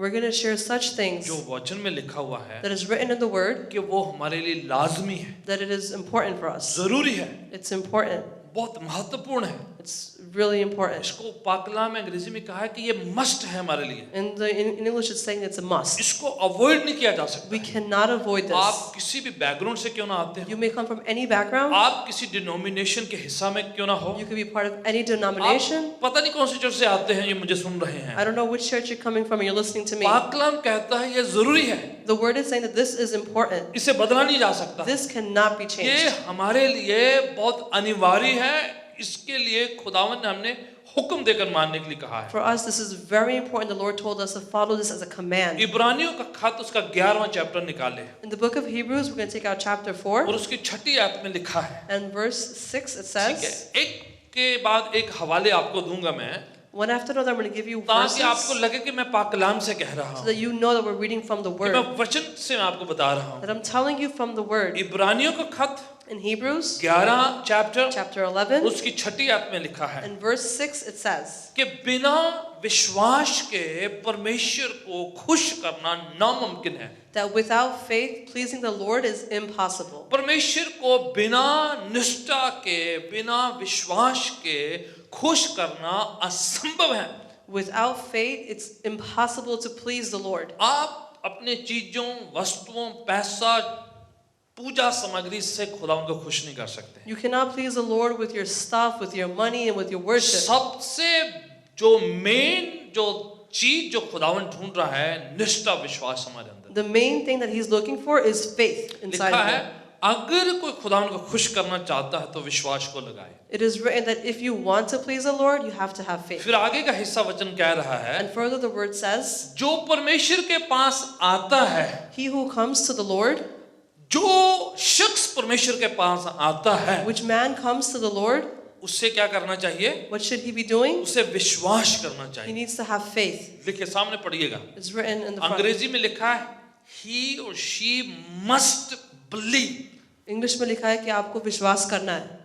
we're going to share such things जो वचन में लिखा हुआ है that is written in the word, कि वो हमारे लिए लाजमी है, that it is important for us. जरूरी है, It's important. बहुत महत्वपूर्ण है। It's really important. इसको पाकलाम में अंग्रेजी में कहा है कि ये मस्ट है हमारे लिए, In English it's saying it's a must. इसको अवॉइड नहीं किया जा सकता। We cannot avoid आप this. किसी भी बैकग्राउंड से क्यों ना आते हो, You may come from any background. आप किसी डिनोमिनेशन के हिस्सा में क्यों ना हो, You could be part of any denomination. आप पता नहीं कौन सी चर्च से आते हैं, ये मुझे सुन रहे हैं, I don't know which church you're coming from and you're listening to me. पाकलाम कहता है ये जरूरी है, The word is saying that this is important. इसे बदला नहीं जा सकता, This cannot be ये changed. हमारे लिए बहुत अनिवार्य है। इसके लिए खुदावन ने हमने हुक्म देकर मानने के लिए कहा है। For us, this is very important. The Lord told us to follow this as a command. इब्रानियों का खत उसका 11वां चैप्टर निकाले In the book of Hebrews, we're going to take out chapter 4 और उसकी 6ठी आयत में लिखा है, and verse 6. It ठीक says, है, एक के बाद एक हवाले आपको दूंगा मैं, one after another, I'm going to give you ताकि आपको verses लगे कि मैं पाकलाम से कह रहा so हूँ, that you know that we're reading from the कि word. मैं वचन से मैं आपको बता रहा हूँ। That I'm telling you from the word. इब्रानियों का खत In Hebrews 11 चैप्टर chapter 11 उसकी 6ठी आयत में लिखा है and verse 6, it says, कि बिना विश्वास के परमेश्वर को खुश करना नामुमकिन है। that without faith, pleasing the Lord is impossible. परमेश्वर को बिना निष्ठा के, बिना विश्वास के खुश करना असंभव है। Without faith, it's impossible to please the Lord. आप अपने चीजों, वस्तुओं, पैसा, पूजा सामग्री से खुदावन को खुश नहीं कर सकते। You cannot please the Lord with your stuff, with your money, and with your worship. सबसे जो मेन जो चीज जो खुदावन ढूंढ रहा है, निष्ठा, विश्वास हमारे अंदर। The main thing that He's looking for is faith inside लिखा of है, him. अगर कोई खुदावन को खुश करना चाहता है तो विश्वास को लगाए। It is written that if you want to please the Lord, you have to have faith. फिर आगे का हिस्सा वचन कह रहा है, And further, the word says, जो परमेश्वर के पास आता है, he who comes to the Lord, जो शख्स परमेश्वर के पास आता है, which man comes to the Lord, उससे क्या करना चाहिए? what should he be doing? उसे विश्वास करना He चाहिए। needs to have faith. देखिए सामने पढ़िएगा, It's written in the front. अंग्रेजी में लिखा है he or she must believe, English में लिखा है कि आपको विश्वास करना है.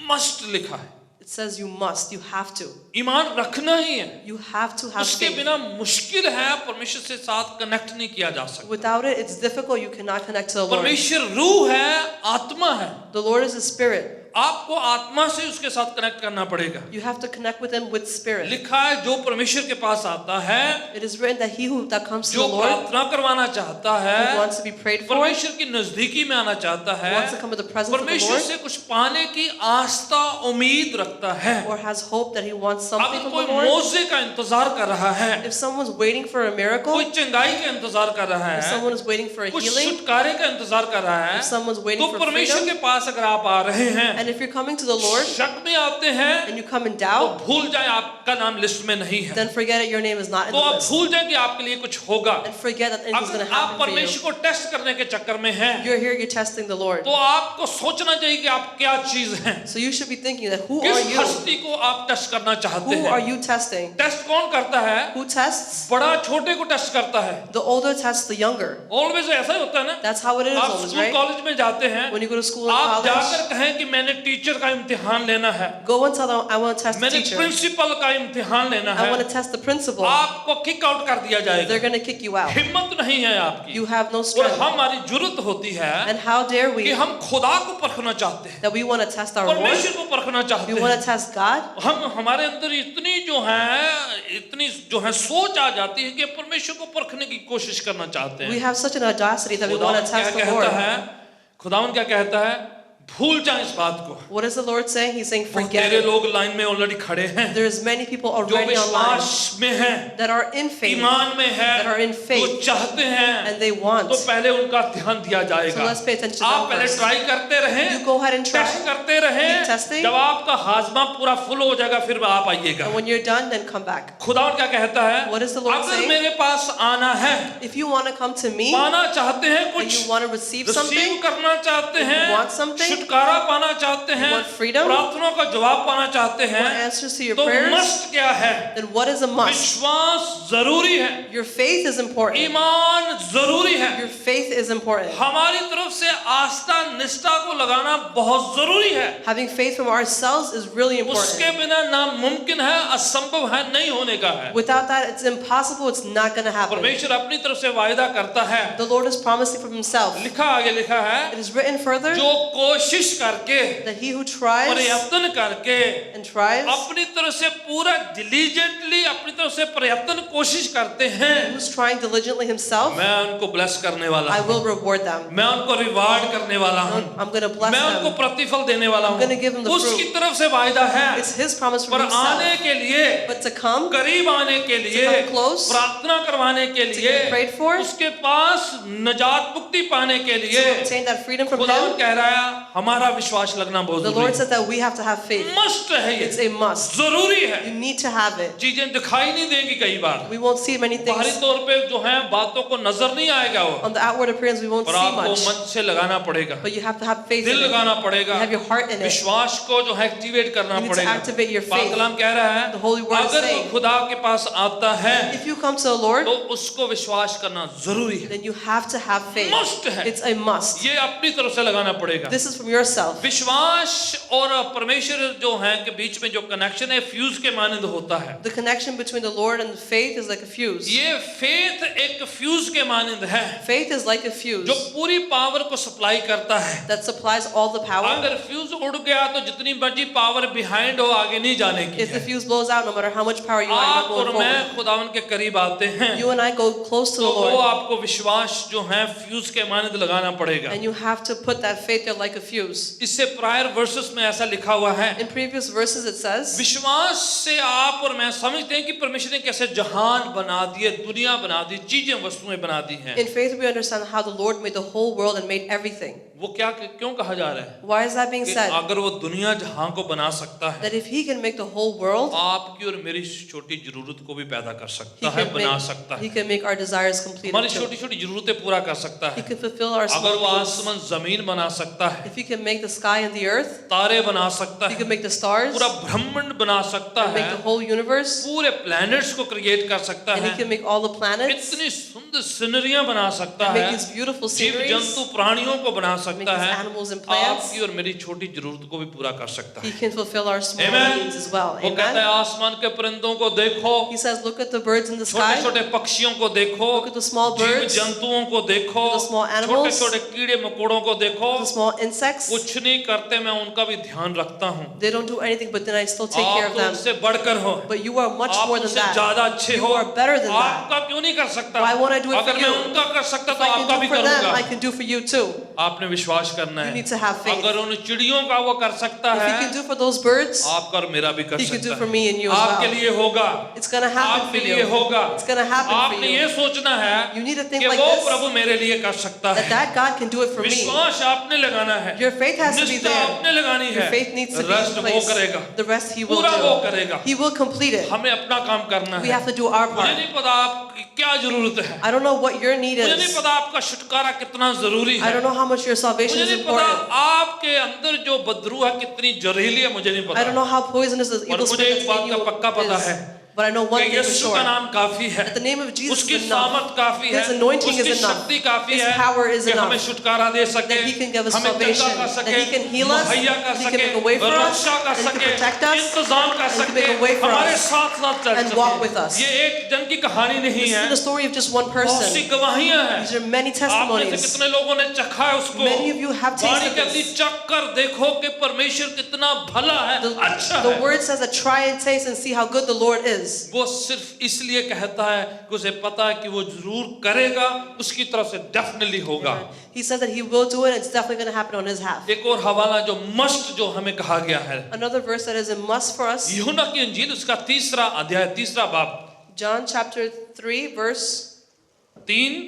must लिखा है, It says you must, you have to. ईमान रखना ही है। You have to have उसके faith. बिना मुश्किल है परमेश्वर से साथ कनेक्ट नहीं किया जा सकता। Without it, it's difficult. You cannot connect to the Lord. परमेश्वर रूह है, आत्मा है, The Lord is a spirit. आपको आत्मा से उसके साथ कनेक्ट करना पड़ेगा। You have to connect with Him with spirit. लिखा है जो परमेश्वर के पास आता है, It is written that he who that comes to जो the Lord, प्रार्थना करवाना चाहता who है, wants to be prayed for, who परमेश्वर की नजदीकी में आना चाहता है, wants to come with the presence of the परमेश्वर Lord, से कुछ पाने की आस्था उम्मीद रखता है। or has hope that he wants something अगर from कोई the Lord. मौजे का इंतजार कर रहा है, If someone's waiting for a miracle, कोई चंगाई का इंतजार कर रहा if है, someone is waiting for a कुछ healing, छुटकारे का इंतजार कर रहा है, if someone's waiting तो for परमेश्वर freedom, के पास अगर आप आ रहे हैं, and if you're coming to the Lord शक में आते हैं, and you come in तो doubt, भूल जाए आपका नाम लिस्ट में नहीं है, then forget it, your name is not in तो the आप list. भूल जाए कि आपके लिए कुछ होगा। And forget that anything's going अगर to आप happen for you. परमेश्वर को टेस्ट करने के चक्कर में हैं, You're here, you're testing the Lord. तो आपको सोचना चाहिए कि आप क्या चीज हैं, So you should be thinking that who are किस you? हस्ती को आप टेस्ट करना चाहते Who are हैं। you testing? टेस्ट कौन करता है? Who tests? बड़ा छोटे को टेस्ट करता है। The older tests the younger. Always ऐसा ही होता है ना। That's how it is आप always, स्कूल right? कॉलेज में जाते हैं, When you go to school and आप college, जाकर कहें कि मैंने टीचर का इम्तिहान लेना है, go and tell them, I want to test the मैंने teacher. प्रिंसिपल का इम्तिहान लेना I want है, to test the principal. आपको किक आउट कर दिया They're जाएगा। going to kick you out. हिम्मत नहीं है आपकी, You have no और strength. हमारी जरूरत होती है And how dare कि we हम खुदा को परखना चाहते हैं, that we want to test our Lord? परमेश्वर को परखना चाहते We want हैं। to test God? हम हमारे अंदर इतनी जो है सोच आ जाती है कि परमेश्वर को परखने की कोशिश करना चाहते We हैं। have such an audacity that we want खुदावन to क्या test the कहता Lord. है? खुदावन क्या कहता है? भूल जाएं इस बात को। What is the Lord saying? He's saying, बहुत forget तेरे it. लोग लाइन में ऑलरेडी खड़े हैं, There's many people जो already online विश्वास में हैं, that are in faith, ईमान में that are in हैं, जो faith, चाहते हैं, and they want. तो पहले उनका ध्यान दिया So जाएगा। let's pay attention to आप them पहले first. ट्राई करते रहें, You go ahead and try. Test करते रहें, Keep testing. जब आपका हाजमा पूरा फुल हो जाएगा फिर आप आइएगा। And when you're done, then come back. खुदावन क्या कहता है? What is the Lord अगर saying? मेरे पास आना है, If you want to come to me पाना चाहते हैं and कुछ, you want to receive receive something, करना चाहते if you हैं, want something, छुटकारा पाना चाहते हैं, want freedom, प्रार्थनाओं का जवाब पाना चाहते हैं, want answers to your तो prayers, मस्ट क्या है? then what is a must? विश्वास जरूरी है, Your faith is important. ईमान जरूरी है, Your faith is important. हमारी तरफ से आस्था निष्ठा को लगाना बहुत जरूरी है। Having faith from ourselves is really उसके important. बिना नामुमकिन है, असंभव है, नहीं होने का है। Without that, it's impossible. It's not going to happen. परमेश्वर अपनी तरफ से वायदा करता है, The Lord is promising from Himself. लिखा आगे लिखा है, It is written further जो कोशिश करके that he who tries प्रयत्न करके and tries, अपनी तरफ से पूरा डिलीजेंटली अपनी तरफ से प्रयत्न कोशिश करते हैं, who's trying diligently himself, मैं उनको ब्लेस करने वाला I हूँ, will reward them. मैं उनको रिवार्ड करने वाला हूँ, I'm going to bless मैं उनको them. प्रतिफल देने वाला I'm gonna give them हूँ। the उसकी fruit. तरफ से वायदा है, It's His promise from पर आने Himself. के लिए, But to come, करीब आने के लिए, come close, प्रार्थना करवाने के to लिए, get prayed for, उसके पास नजात मुक्ति पाने के लिए, to obtain that freedom from खुदावंद Him, कह रहा है हमारा विश्वास लगना बहुत the जरूरी Lord है। said that we have to have faith. Must है ये, It's a must. जरूरी है। You need to have it. चीजें दिखाई नहीं देंगी कई बार, We won't see many बाहरी things तौर पे जो है बातों को नजर नहीं आएगा वो, on the outward appearance. We won't पर see आपको much, मन से लगाना पड़ेगा, but you have to have faith दिल in it. लगाना You पड़ेगा, have your heart in it. विश्वास को जो है एक्टिवेट करना You need to पड़ेगा। activate your पाक faith. कलाम कह रहा है, The Holy Word is अगर वो saying, खुदा के पास आता है if you come to the Lord, तो उसको विश्वास करना जरूरी है, then you have to have faith. Must है, It's a must. ये अपनी तरफ से लगाना पड़ेगा। This is from yourself. विश्वास और परमेश्वर जो है के बीच में जो कनेक्शन है फ्यूज के मानंद होता है। The connection between the Lord and faith is like a fuse. ये फेथ एक फ्यूज के मानंद है Faith is like a जो fuse पूरी पावर को सप्लाई करता है। that supplies all the power. अगर फ्यूज उड़ गया तो जितनी मर्जी पावर बिहाइंड हो आगे नहीं जाने की If the है। fuse blows out, no matter how much power you are, आप you're और not going मैं forward. खुदावन के करीब आते हैं You and I go close to तो the वो Lord, आपको विश्वास जो है फ्यूज के मानंद लगाना पड़ेगा। and you have to put that faith there like a fuse. इससे प्रायर वर्सेस में ऐसा लिखा हुआ है, In previous verses it says, विश्वास से आप और मैं समझते हैं कि परमेश्वर ने कैसे जहान बना दिए, दुनिया बना दी, चीजें वस्तुएं बना दी हैं। in faith we understand how the Lord made the whole world and made everything. वो क्या क्यों कहा जा रहा है Why is that being कि said? अगर वो दुनिया जहां को बना सकता है, That if He can make the whole world, आपकी और मेरी छोटी जरूरत को भी पैदा कर He सकता है, can बना सकता make, He है, can make our desires complete. हमारी too. छोटी छोटी जरूरतें पूरा कर सकता He है। can fulfill our अगर वो small needs. आसमान जमीन बना सकता है, If He can make the sky and the earth, तारे बना सकता He है, can make the stars, पूरा ब्रह्मांड बना सकता and है, make the whole universe, पूरे प्लैनेट्स को क्रिएट कर सकता and He है, can make all the planets, इतनी सुंदर सिनरियां बना सकता and make है, these beautiful जीव sceneries, जंतु प्राणियों को बना make सकता these है, animals and plants. आपकी और मेरी छोटी जरूरत को भी पूरा कर सकता He है। can fulfill our small Amen. needs as well. वो कहता है Amen. आसमान के परिंदों को देखो, He says, look at the birds in the छोटे sky, छोटे पक्षियों को देखो, look at the small जीव birds, जंतुओं को देखो, the small छोटे animals, छोटे कीड़े मकोड़ों को देखो, the small insects. कुछ नहीं करते मैं उनका भी ध्यान रखता हूँ। They don't do anything, but then I still take care आप of तो them. उनसे बढ़कर हो, But you are much आप more than उनसे that. ज्यादा अच्छे You हो, are better than that. आपका क्यों नहीं कर सकता? Why won't I do it for अगर मैं you? उनका कर सकता If तो I आपका can भी do for them, करूंगा। I can do for you too. आपने विश्वास करना You है। need to have faith. अगर उन चिड़ियों का वो कर सकता If He है, can do for those birds, आपका और मेरा भी कर He can do सकता for me and you है। as आपके well. लिए होगा, It's going to happen आपके for लिए you. होगा। It's going to happen for आपने ये you. सोचना है You need to think कि like वो this, प्रभु मेरे लिए कर सकता है। that God can do it for me. विश्वास आपने लगाना है, Your faith has to be निष्ठा there. आपने लगानी Your है, faith needs to be rest in वो place. करेगा, The rest He will पूरा वो do. करेगा। He will complete it. हमें अपना काम करना We है। have to do our मुझे part. नहीं पता आपकी क्या जरूरत है, I don't know what your need मुझे नहीं is. पता आपका छुटकारा कितना जरूरी I है, don't know how much your salvation मुझे is नहीं पता important. आपके अंदर जो बदरू है कितनी जहरीली है, मुझे नहीं I don't पता। know how poisonous the और evil मुझे spirit एक that's बात in का you पक्का पता is. है But I know one कि thing for यीशु का sure. नाम काफी है, That the name of Jesus उसकी is enough. सामर्थ काफी है, His anointing is उसकी enough. शक्ति काफी His है power is कि enough. हमें छुटकारा दे सके, That He can give us हमें salvation, चंगा कर that सके, He can heal us, मुहैया कर that He can सके, make a way for us, रक्षा कर that He can सके, protect us, इंतजाम कर and He can सके, make a way for हमारे us, साथ साथ चल and walk with सके। us. ये एक जन की कहानी नहीं This है, is the story of just one बहुत सी person. गवाहियां हैं। These are many आप में से testimonies. कितने लोगों ने चखा है उसको? Many of you have Vani tasted कहती this. चख कर देखो कि परमेश्वर कितना भला है, अच्छा The है। word says that try and taste and see how good the Lord is. वो सिर्फ इसलिए कहता है कि उसे पता है कि वो जरूर करेगा, उसकी तरफ से डेफिनेटली होगा। He says that He will do it, and it's definitely going to happen on His half. एक और हवाला जो मस्ट जो हमें कहा गया है, Another verse that is a must for us, यूहन्ना की इंजील उसका तीसरा अध्याय, तीसरा बाब, John chapter 3 verse 3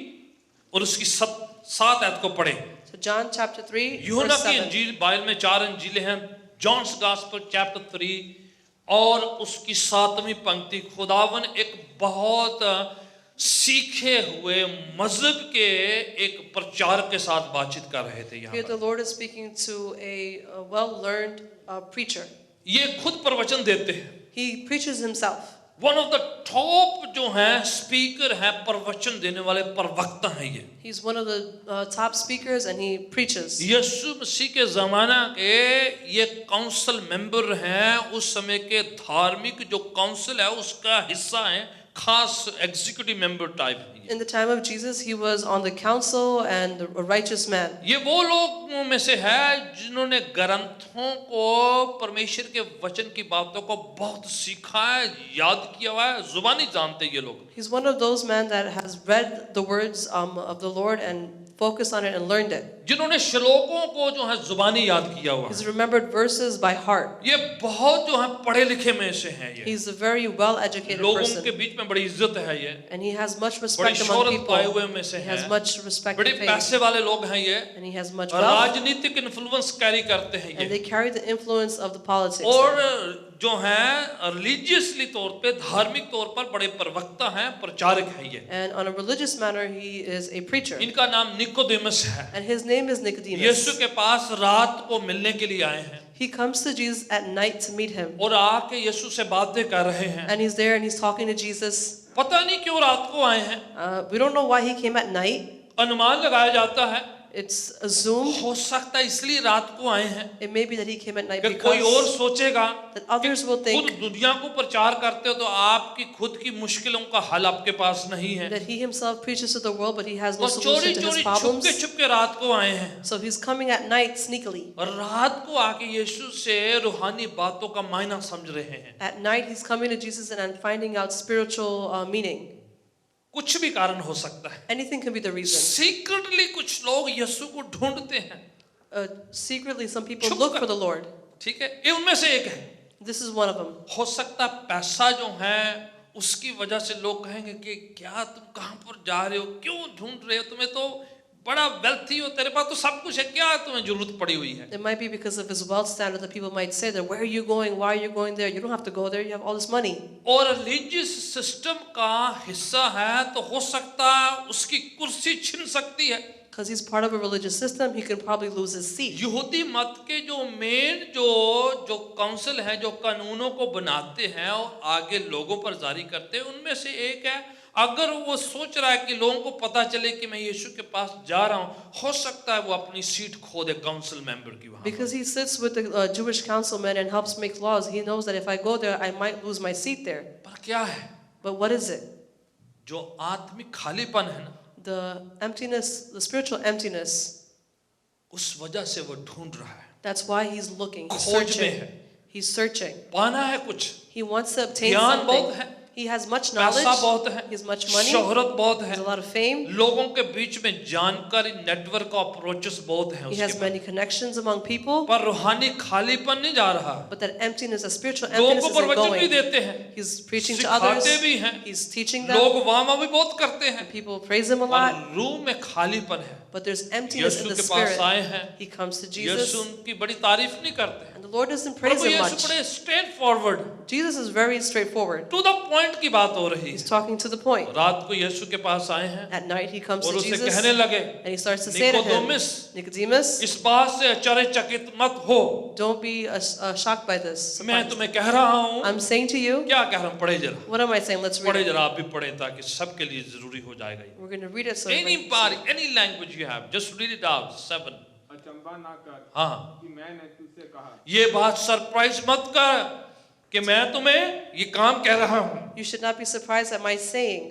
और उसकी 7 आयत को पढ़े। so John chapter 3 यूहन्ना verse की 7. इंजील, बाइबल में 4 इंजीलें हैं, जॉन्स गॉस्पेल चैप्टर 3 और उसकी 7वीं पंक्ति। खुदावन एक बहुत सीखे हुए मजहब के एक प्रचारक के साथ बातचीत कर रहे थे यहाँ Here पर। the Lord is speaking to a well-learned preacher. ये खुद प्रवचन देते हैं। He preaches himself. One of the top जो हैं स्पीकर हैं, प्रवचन देने वाले प्रवक्ता हैं ये। He's one of the top speakers and he preaches. यीशु मसीह के जमाना के ये काउंसिल मेंबर हैं, उस समय के धार्मिक जो काउंसिल है उसका हिस्सा है, खास executive member type. In the time of Jesus, he was on the council and a righteous man. ये वो लोगों में से है जिन्होंने ग्रंथों को, परमेश्वर के वचन की बातों को बहुत सीखा है, याद किया हुआ है, जुबानी जानते ये लोग। He's one of those men that has read the words of the Lord and focused on it and learned it. जिन्होंने श्लोकों को जो है जुबानी याद किया हुआ है। He's remembered verses by heart. ये बहुत जो है पढ़े लिखे में से हैं ये। He's a very well-educated लोगों के person. बीच में बड़ी इज्जत है ये। And he has much बड़ी respect among शोहरत पाए हुए people. में से He has हैं। much respect बड़े and fame. पैसे वाले लोग हैं ये। And he has much wealth. राजनीतिक इन्फ्लुएंस कैरी करते हैं And ये। they carry the influence of the politics. और जो हैं रिलीजियसली तौर पे, धार्मिक तौर पर बड़े प्रवक्ता हैं, प्रचारक हैं ये। And on a religious manner, he is a preacher. इनका नाम निकोदेमस है। And his name is Nicodemus. यीशु के पास रात को मिलने के लिए आए हैं He comes to Jesus at night to meet him. और आके यीशु से बातें कर रहे हैं। And he's there and he's talking to Jesus. पता नहीं क्यों रात को आए हैं, We don't know why he came at night. अनुमान लगाया जाता है It's assumed हो सकता है इसलिए रात को आए हैं it may be that he came at night कि कोई और because सोचेगा that others will खुद think दुनिया को प्रचार करते हो तो आपकी खुद की मुश्किलों का हल आपके पास नहीं है, that he himself preaches to the world, but he has no तो चोरी solution to his चोरी problems. छुपके छुपके रात को आए हैं So he's coming at night sneakily. और रात को आके यीशु से रूहानी बातों का मायना समझ रहे हैं। At night he's coming to Jesus and finding out spiritual meaning. कुछ भी कारण हो सकता है। Anything can be the reason. Secretly कुछ लोग यीशु को ढूंढते हैं, Secretly, some people छुप look कर। for the Lord. ठीक है, ये उनमें से एक है। This is one of them. हो सकता है पैसा जो है उसकी वजह से लोग कहेंगे कि क्या तुम कहाँ पर जा रहे हो, क्यों ढूंढ रहे हो, तुम्हें तो बड़ा वेल्थी हो, तेरे पास तो सब कुछ है, क्या तुम्हें जरूरत पड़ी हुई है। It might be because of his wealth standard that people might say that where are you going? Why are you going there? You don't have to go there. You have all this money. और religious system का हिस्सा है तो हो सकता है उसकी कुर्सी छिन सकती है। Because he's part of a religious system, he can probably lose his seat. यहूदी मत के जो मेन जो काउंसिल है, जो कानूनों को बनाते हैं और आगे लोगों पर जारी करते हैं, उनमें से एक है अगर वो सोच रहा है कि लोगों को पता चले कि मैं यीशु के पास जा रहा हूँ, हो सकता है वो अपनी सीट खो दे काउंसिल मेंबर की वहाँ। Because he sits with the Jewish councilmen and helps make laws, he knows that if I go there, I might lose my seat there. पर क्या है But what is it? जो आत्मिक खालीपन है ना, The emptiness, the spiritual emptiness. उस वजह से वो ढूंढ रहा है, That's why he's looking, he's खोज में searching. है, He's searching. पाना है कुछ, He wants to obtain ज्ञान बहुत something. है, He has much पैसा knowledge. बहुत है, He has much money. शोहरत बहुत He है, has a lot of fame. लोगों के बीच में जानकारी नेटवर्क अप्रोचेस बहुत हैं He उसके has pass, many connections among people. पर रूहानी खालीपन नहीं जा रहा। But that emptiness, that spiritual लोगों emptiness को isn't प्रवचन भी going. देते हैं, He's preaching to others. सिखाते भी हैं, He's teaching them. लोग वाह भी बहुत करते हैं, People praise him a lot. पर रूह में खालीपन है। But there's emptiness Yeshu in the के पास spirit. आए हैं, He comes to Yeshu Jesus. उनकी बड़ी तारीफ नहीं करते हैं, And the Lord doesn't praise प्रभु him यीशु much. बड़े straightforward Jesus is very straightforward. To the point की बात हो रही He's है। talking to the point. रात को यीशु के पास आए हैं At night he comes और to उसे Jesus कहने लगे, and he starts to say to him, Nicodemus, Nicodemus, इस बात से आश्चर्यचकित मत हो, don't be shocked by this. मैं तुम्हें कह रहा हूँ। I'm saying to you, क्या कह रहा हूँ, पढ़े जरा, what am I saying? Let's read पढ़े it. जरा, आप भी पढ़े ताकि सबके लिए जरूरी हो जाएगा ये। We're going to read it so Any everybody can body, see. any language you have, just read it out. 7. अचंबा ना कर हाँ, कि मैंने तुझसे कहा। ये बात सरप्राइज मत कर कि मैं तुम्हें ये काम कह रहा हूँ, You should not be surprised at my saying.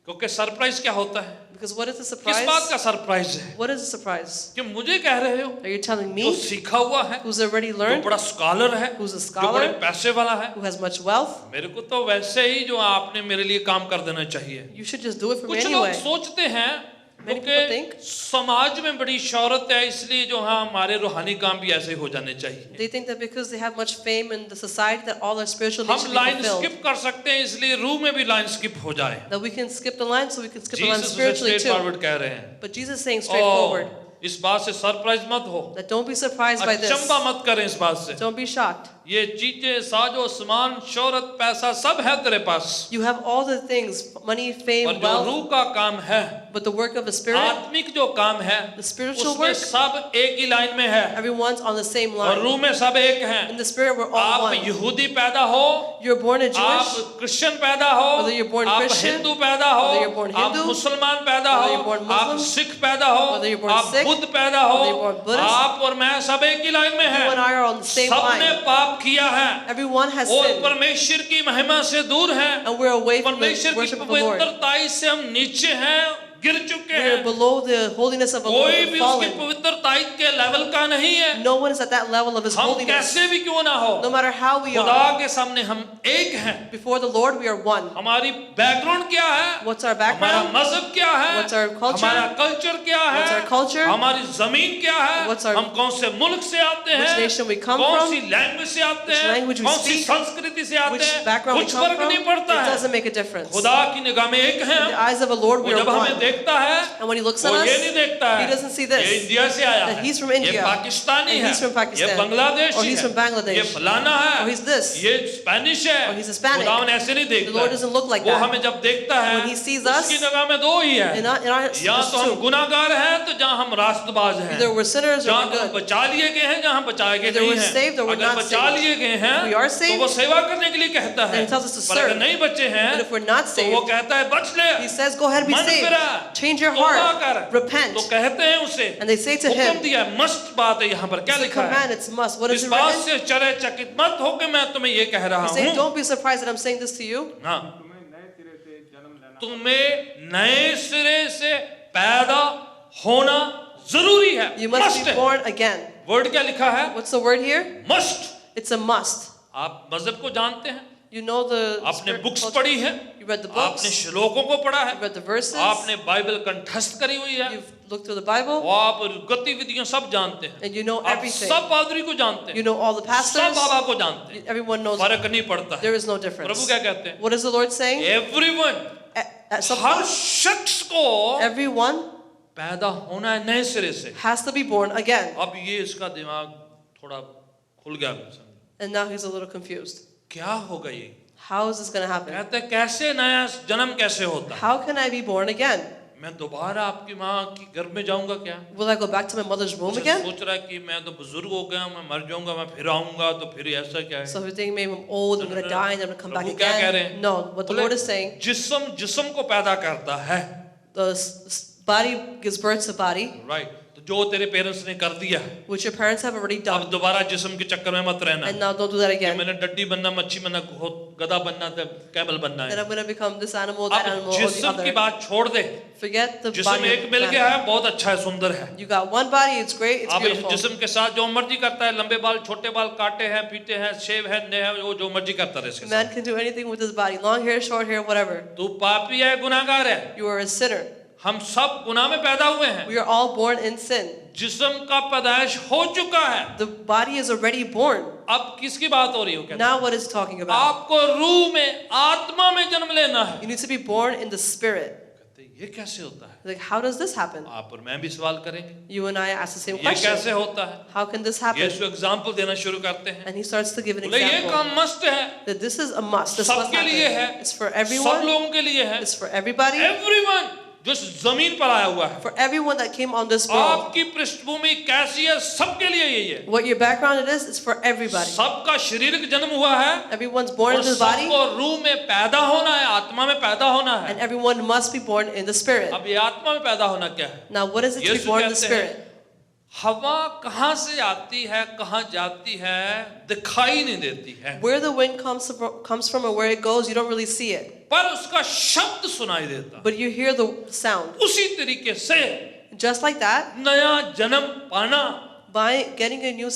क्योंकि सरप्राइज क्या होता है? Because what is the किस बात surprise? का सरप्राइज है? What is the surprise? कि मुझे कह रहे हो, Are you telling जो me, सीखा हुआ है, who's already जो learned, बड़ा स्कॉलर है, who's a जो बड़े scholar, पैसे वाला है, who has much wealth? मेरे को तो वैसे ही जो आपने मेरे लिए काम कर देना चाहिए। You should just do it for me कुछ लोग anyway. सोचते हैं Many people क्योंकि think- समाज में बड़ी शोहरत है, इसलिए जो हाँ हमारे रूहानी काम भी ऐसे हो जाने चाहिए। They think that because they have much fame in the society that all their spiritual needs हम should be line fulfilled. Skip कर सकते हैं, इसलिए रूह में भी लाइन स्किप हो जाए। That we can skip the line so we can skip the line Jesus spiritually straight too. Forward कह रहे हैं, But Jesus is saying straightforward. इस बात से सरप्राइज मत हो, That don't be surprised by this. अचंबा मत करें इस बात से। Don't be shocked. ये चीजें, साजो सामान, शोहरत, पैसा सब है तेरे पास, You have all the things, money, और fame, जो wealth, रूह का काम है, but the work of the Spirit, आत्मिक जो काम है, the spiritual उसमें work, सब एक ही लाइन में है, everyone's on the same और line. रूह में सब एक हैं। In the Spirit, we're all आप one. यहूदी पैदा हो, You're born a आप Jewish, क्रिश्चियन पैदा हो, Whether you're born आप Christian, हिंदू पैदा हो, whether you're born आप Hindu, मुसलमान पैदा whether हो, you're born आप Muslim, सिख पैदा हो, whether you're born आप Sikh, बुद्ध पैदा हो, whether you're born Buddhist, आप और मैं सब एक ही लाइन में you and हैं। I are on the same सबने line. पाप किया है Everyone has और sinned, परमेश्वर की महिमा से दूर हैं। and we're away from the परमेश्वर की worship of the Lord. पवित्रताई से हम नीचे हैं, गिर चुके We are हैं। below the holiness of the Lord. कोई We're भी उसकी fallen. पवित्रताई के लेवल का नहीं है। No one is at that level of His हम holiness. कैसे भी क्यों ना हो, No matter how we खुदा are, के सामने हम एक हैं। before the Lord we are one. हमारी बैकग्राउंड क्या है, What's our हमारा background? मजहब क्या है, What's our culture? हमारा कल्चर क्या है, What's our culture? हमारी जमीन क्या है, What's our- हम कौन से मुल्क से आते Which हैं, nation we come कौन from? सी लैंग्वेज से आते Which हैं, language we कौन सी speak? संस्कृति से आते Which हैं, background we कुछ come फर्क from? नहीं पड़ता It है। doesn't make a difference. In खुदा की निगाह में एक हैं। the eyes of the Lord we वो are जब हमें one. देखता है, And when He looks वो at us, ये नहीं देखता है He doesn't see this. ये इंडिया से आया That है, he's from ये India, पाकिस्तानी and है, he's from Pakistan, ये बांग्लादेशी or he's है, from Bangladesh, ये फलाना है, or he's this, ये स्पेनिश है, or he's Hispanic. खुदावन ऐसे नहीं The देखता Lord है। doesn't look like वो that. हमें जब देखता है, When He sees us, उसकी निगाह में दो ही है, in our या तो हम two. गुनाहगार हैं तो जहाँ हम रास्तबाज हैं, Either we're sinners or जहाँ we're तो हम good. बचा लिए गए हैं, जहाँ हम बचाए गए Either नहीं we're हैं। saved or we're अगर not बचा saved. लिए गए हैं If we are तो saved, वो सेवा करने के लिए कहता है, then He tells us to पर अगर serve. नहीं बचे हैं But if we're not तो वो saved, कहता है बच ले, He says, go ahead, be मन saved. फिरा, Change your तौबा heart. कर। Repent. तो कहते हैं उसे, And they say to हुक्म him, दिया है, मस्त बात है, यहाँ पर क्या it's a लिखा है, command, it's a must. What इस is it बात written? से चकित मत हो कि मैं तुम्हें ये कह रहा He said, हूँ। don't be surprised that I'm saying this to you. हाँ, तुम्हें नए सिरे से जन्म लेना तुम्हें नए सिरे से पैदा होना जरूरी है, You must मस्ट be है। born again. वर्ड क्या लिखा है, What's the word here? Must. It's a must. आप मजहब को जानते हैं, You know the आपने spirit बुक्स culture. पढ़ी है, You read the आपने books. श्लोकों को पढ़ा है, You read the verses. आपने बाइबल कंठस्थ करी हुई है, You've looked through the Bible. और आप गतिविधियां सब जानते हैं, And you know आप everything. सब पादरी को जानते हैं, You know all the सब pastors. बाबा को जानते हैं, Everyone knows. फर्क नहीं पड़ता है। There is no Prabhu difference. क्या कहते हैं, What is the Lord saying? Everyone, At some her point, शख्स को everyone पैदा होना है नए सिरे से। has to be born again. अब ये इसका दिमाग थोड़ा खुल गया, And now he's a little confused. क्या होगा ये, How is this going to happen? कहते हैं कैसे नया जन्म कैसे होता है, How can I be born again? मैं दोबारा आपकी माँ की गर्भ में जाऊंगा क्या, Will I go back to my mother's womb अच्छा, again? सोच रहा है कि मैं तो बुजुर्ग हो गया, मैं मर जाऊंगा, मैं फिर आऊंगा, तो फिर ऐसा क्या है। So if you think maybe I'm old, I'm going to die, and I'm going to come back प्रभु क्या कह रहे again. हैं? No, what the बोले, Lord is saying, जिस्म को पैदा करता है, the body gives birth to body, right, तो जो तेरे पेरेंट्स ने कर दिया, which your parents have already अब done. दोबारा जिस्म के चक्कर में मत रहना। And now don't do that again. मैंने डड्डी बनना, मच्छी बनना, गधा बनना, कैमल बनना Then है। I'm going to become this animal, that अब animal, or the जिस्म की other. बात छोड़ दे, Forget the जिस्म body. एक of मिल man. गया है, बहुत अच्छा है, सुंदर है। You got one body, it's great, it's आप इस beautiful. जिस्म के साथ जो मर्जी करता है, लंबे बाल, छोटे बाल, काटे हैं, पीटे हैं, शेव है, नए है, वो जो मर्जी करता रहे इसके Man साथ। can do anything with his body, long hair, short hair, whatever. तू पापी है, गुनाहगार है, You are a sinner. हम सब गुनाह में पैदा हुए हैं। We are all born in sin. जिस्म का पैदाइश हो चुका है, The body is already born. अब किसकी बात हो रही हो, कहते Now what is he talking हैं, about? आपको रूह में, आत्मा में जन्म लेना है। You need to be born in the spirit. कहते हैं, ये कैसे होता है, Like, how does this happen? आप और मैं भी सवाल करेंगे, You and I ask the same ये question. कैसे होता है। How can this happen? Yeshu example देना शुरू करते हैं, And he starts to give an बोले ये example. काम मस्त है, That this is a must. This must सबके लिए है, happen. It's for सब everyone. लोगों के लिए है, It's for everybody. एवरीवन जो इस जमीन पर आया हुआ है। For everyone that came on this world. आपकी पृष्ठभूमि कैसी है, सबके लिए यही है। What your background it is, it's for everybody. सबका शारीरिक जन्म हुआ है, Everyone's born और in the body. सबको रूह में पैदा होना है, आत्मा में पैदा होना है। And everyone must be born in the spirit. अब ये आत्मा में पैदा होना क्या है, Now what is it to be Yeshu born in the कहते हैं, spirit? हवा कहाँ से आती है, कहाँ जाती है, दिखाई नहीं देती है, Where the wind comes from and where it goes, you don't really see it. पर उसका शब्द सुनाई देता। But you hear the sound. उसी तरीके से Just like that, नया जन्म पाना by getting a new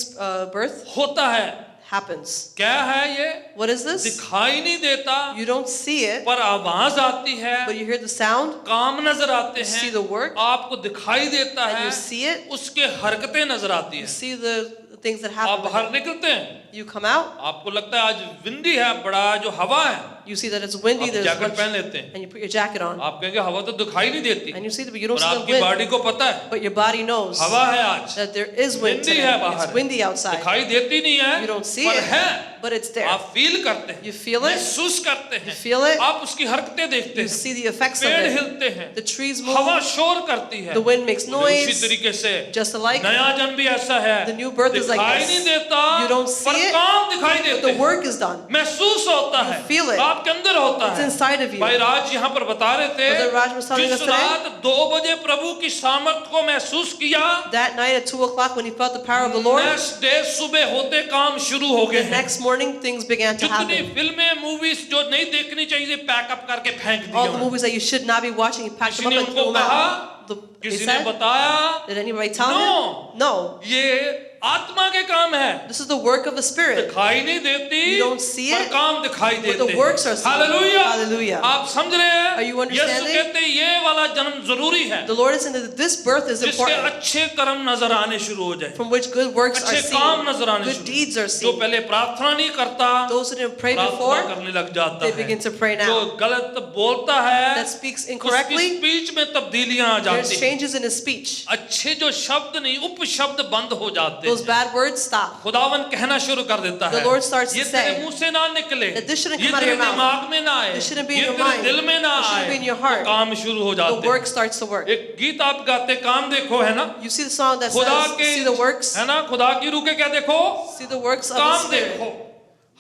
birth होता है। happens. क्या है ये, What is this? दिखाई नहीं देता, You don't see it, पर आवाज आती है, but you hear the sound, काम नजर आते you see हैं, the work, आपको दिखाई देता and है, you see it, उसके हरकतें नजर आती you है। see the things that आप happen. with बाहर it. निकलते हैं, You come out, आपको लगता है आज विंडी है, बड़ा जो हवा है, you see that it's windy, आप there's जैकेट much, पहन लेते हैं, and you put your jacket on, आप कहेंगे हवा तो दिखाई नहीं देती, and you see that you don't और see the आपकी wind, बॉडी को पता है but your body knows हवा है आज, that there is wind windy today. है बाहर, It's windy outside. दिखाई देती नहीं है, You don't see पर it, है, but it's there. आप फील करते हैं, You feel it, महसूस करते हैं, you feel it, आप उसकी हरकतें देखते you हैं, see the effects of पेड़ it. हिलते हैं, The trees हवा move, शोर करती है, the wind makes उसी noise, तरीके से just like नया जन्म भी ऐसा है, the new birth is like दिखाई this. नहीं देता, You don't see पर it, काम दिखाई but देते the हैं, work is done. महसूस होता You है, feel it. आपके अंदर होता It's है। inside of you. भाई राज यहाँ पर बता रहे थे, Brother Raj was telling जिस us today, रात 2 बजे प्रभु की सामर्थ को महसूस किया, That night at 2 o'clock when he felt the power of the Lord, next day सुबह होते काम शुरू हो गए the हैं। next morning things began to जितनी happen. फिल्में मूवीज जो नहीं देखनी चाहिए पैकअप करके फेंक दी All the उन्होंने। movies that you should not be watching, he packed किसी them ने up and उनको threw them कहा, out. They किसी ने said, बताया, did anybody tell No. him? No. ये आत्मा के काम है, This is the work of the Spirit. दिखाई नहीं देती, You don't see पर it, काम दिखाई but देते the works are हैं। seen. Hallelujah, Hallelujah. आप समझ रहे हैं? Are you Yeshu understanding? कहते हैं ये वाला जन्म जरूरी है, The Lord is saying that this birth is जिसके important, अच्छे कर्म नजर आने शुरू हो जाए, from which good works are अच्छे काम seen, नजर आने good शुरू, deeds are जो seen. पहले प्रार्थना नहीं करता, Those who didn't pray प्रार्थना before, करने लग जाता they है, begin to pray जो now. गलत बोलता है, That speaks उसकी incorrectly, स्पीच में तब्दीलियां आ there's जाती हैं, changes in his speech. अच्छे जो शब्द नहीं उपशब्द बंद हो जाते Those हैं, bad words stop. खुदावन कहना शुरू कर देता है, The Lord starts to ये say तेरे मुंह से ना निकले, that this shouldn't ये come out of तेरे your mouth. दिमाग में ना आए, This shouldn't be in ये your तेरे mind. दिल में ना It shouldn't आए, be in your तो heart. काम शुरू हो The जाते work हैं। starts to work. एक गीत आप गाते, काम देखो, है ना, You see the song that खुदा says, के, see the works, है ना, खुदा की रूह के क्या देखो, see the works of the काम Spirit. देखो।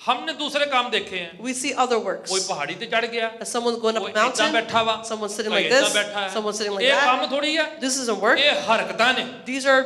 हमने दूसरे काम देखे हैं, We see other works. कोई पहाड़ी पे चढ़ गया, As someone going up कोई a इतना mountain, बैठा हुआ, someone sitting कोई like इतना this, बैठा है, someone sitting like ये that. काम थोड़ी है, This isn't work. ये हरकतां ने, These are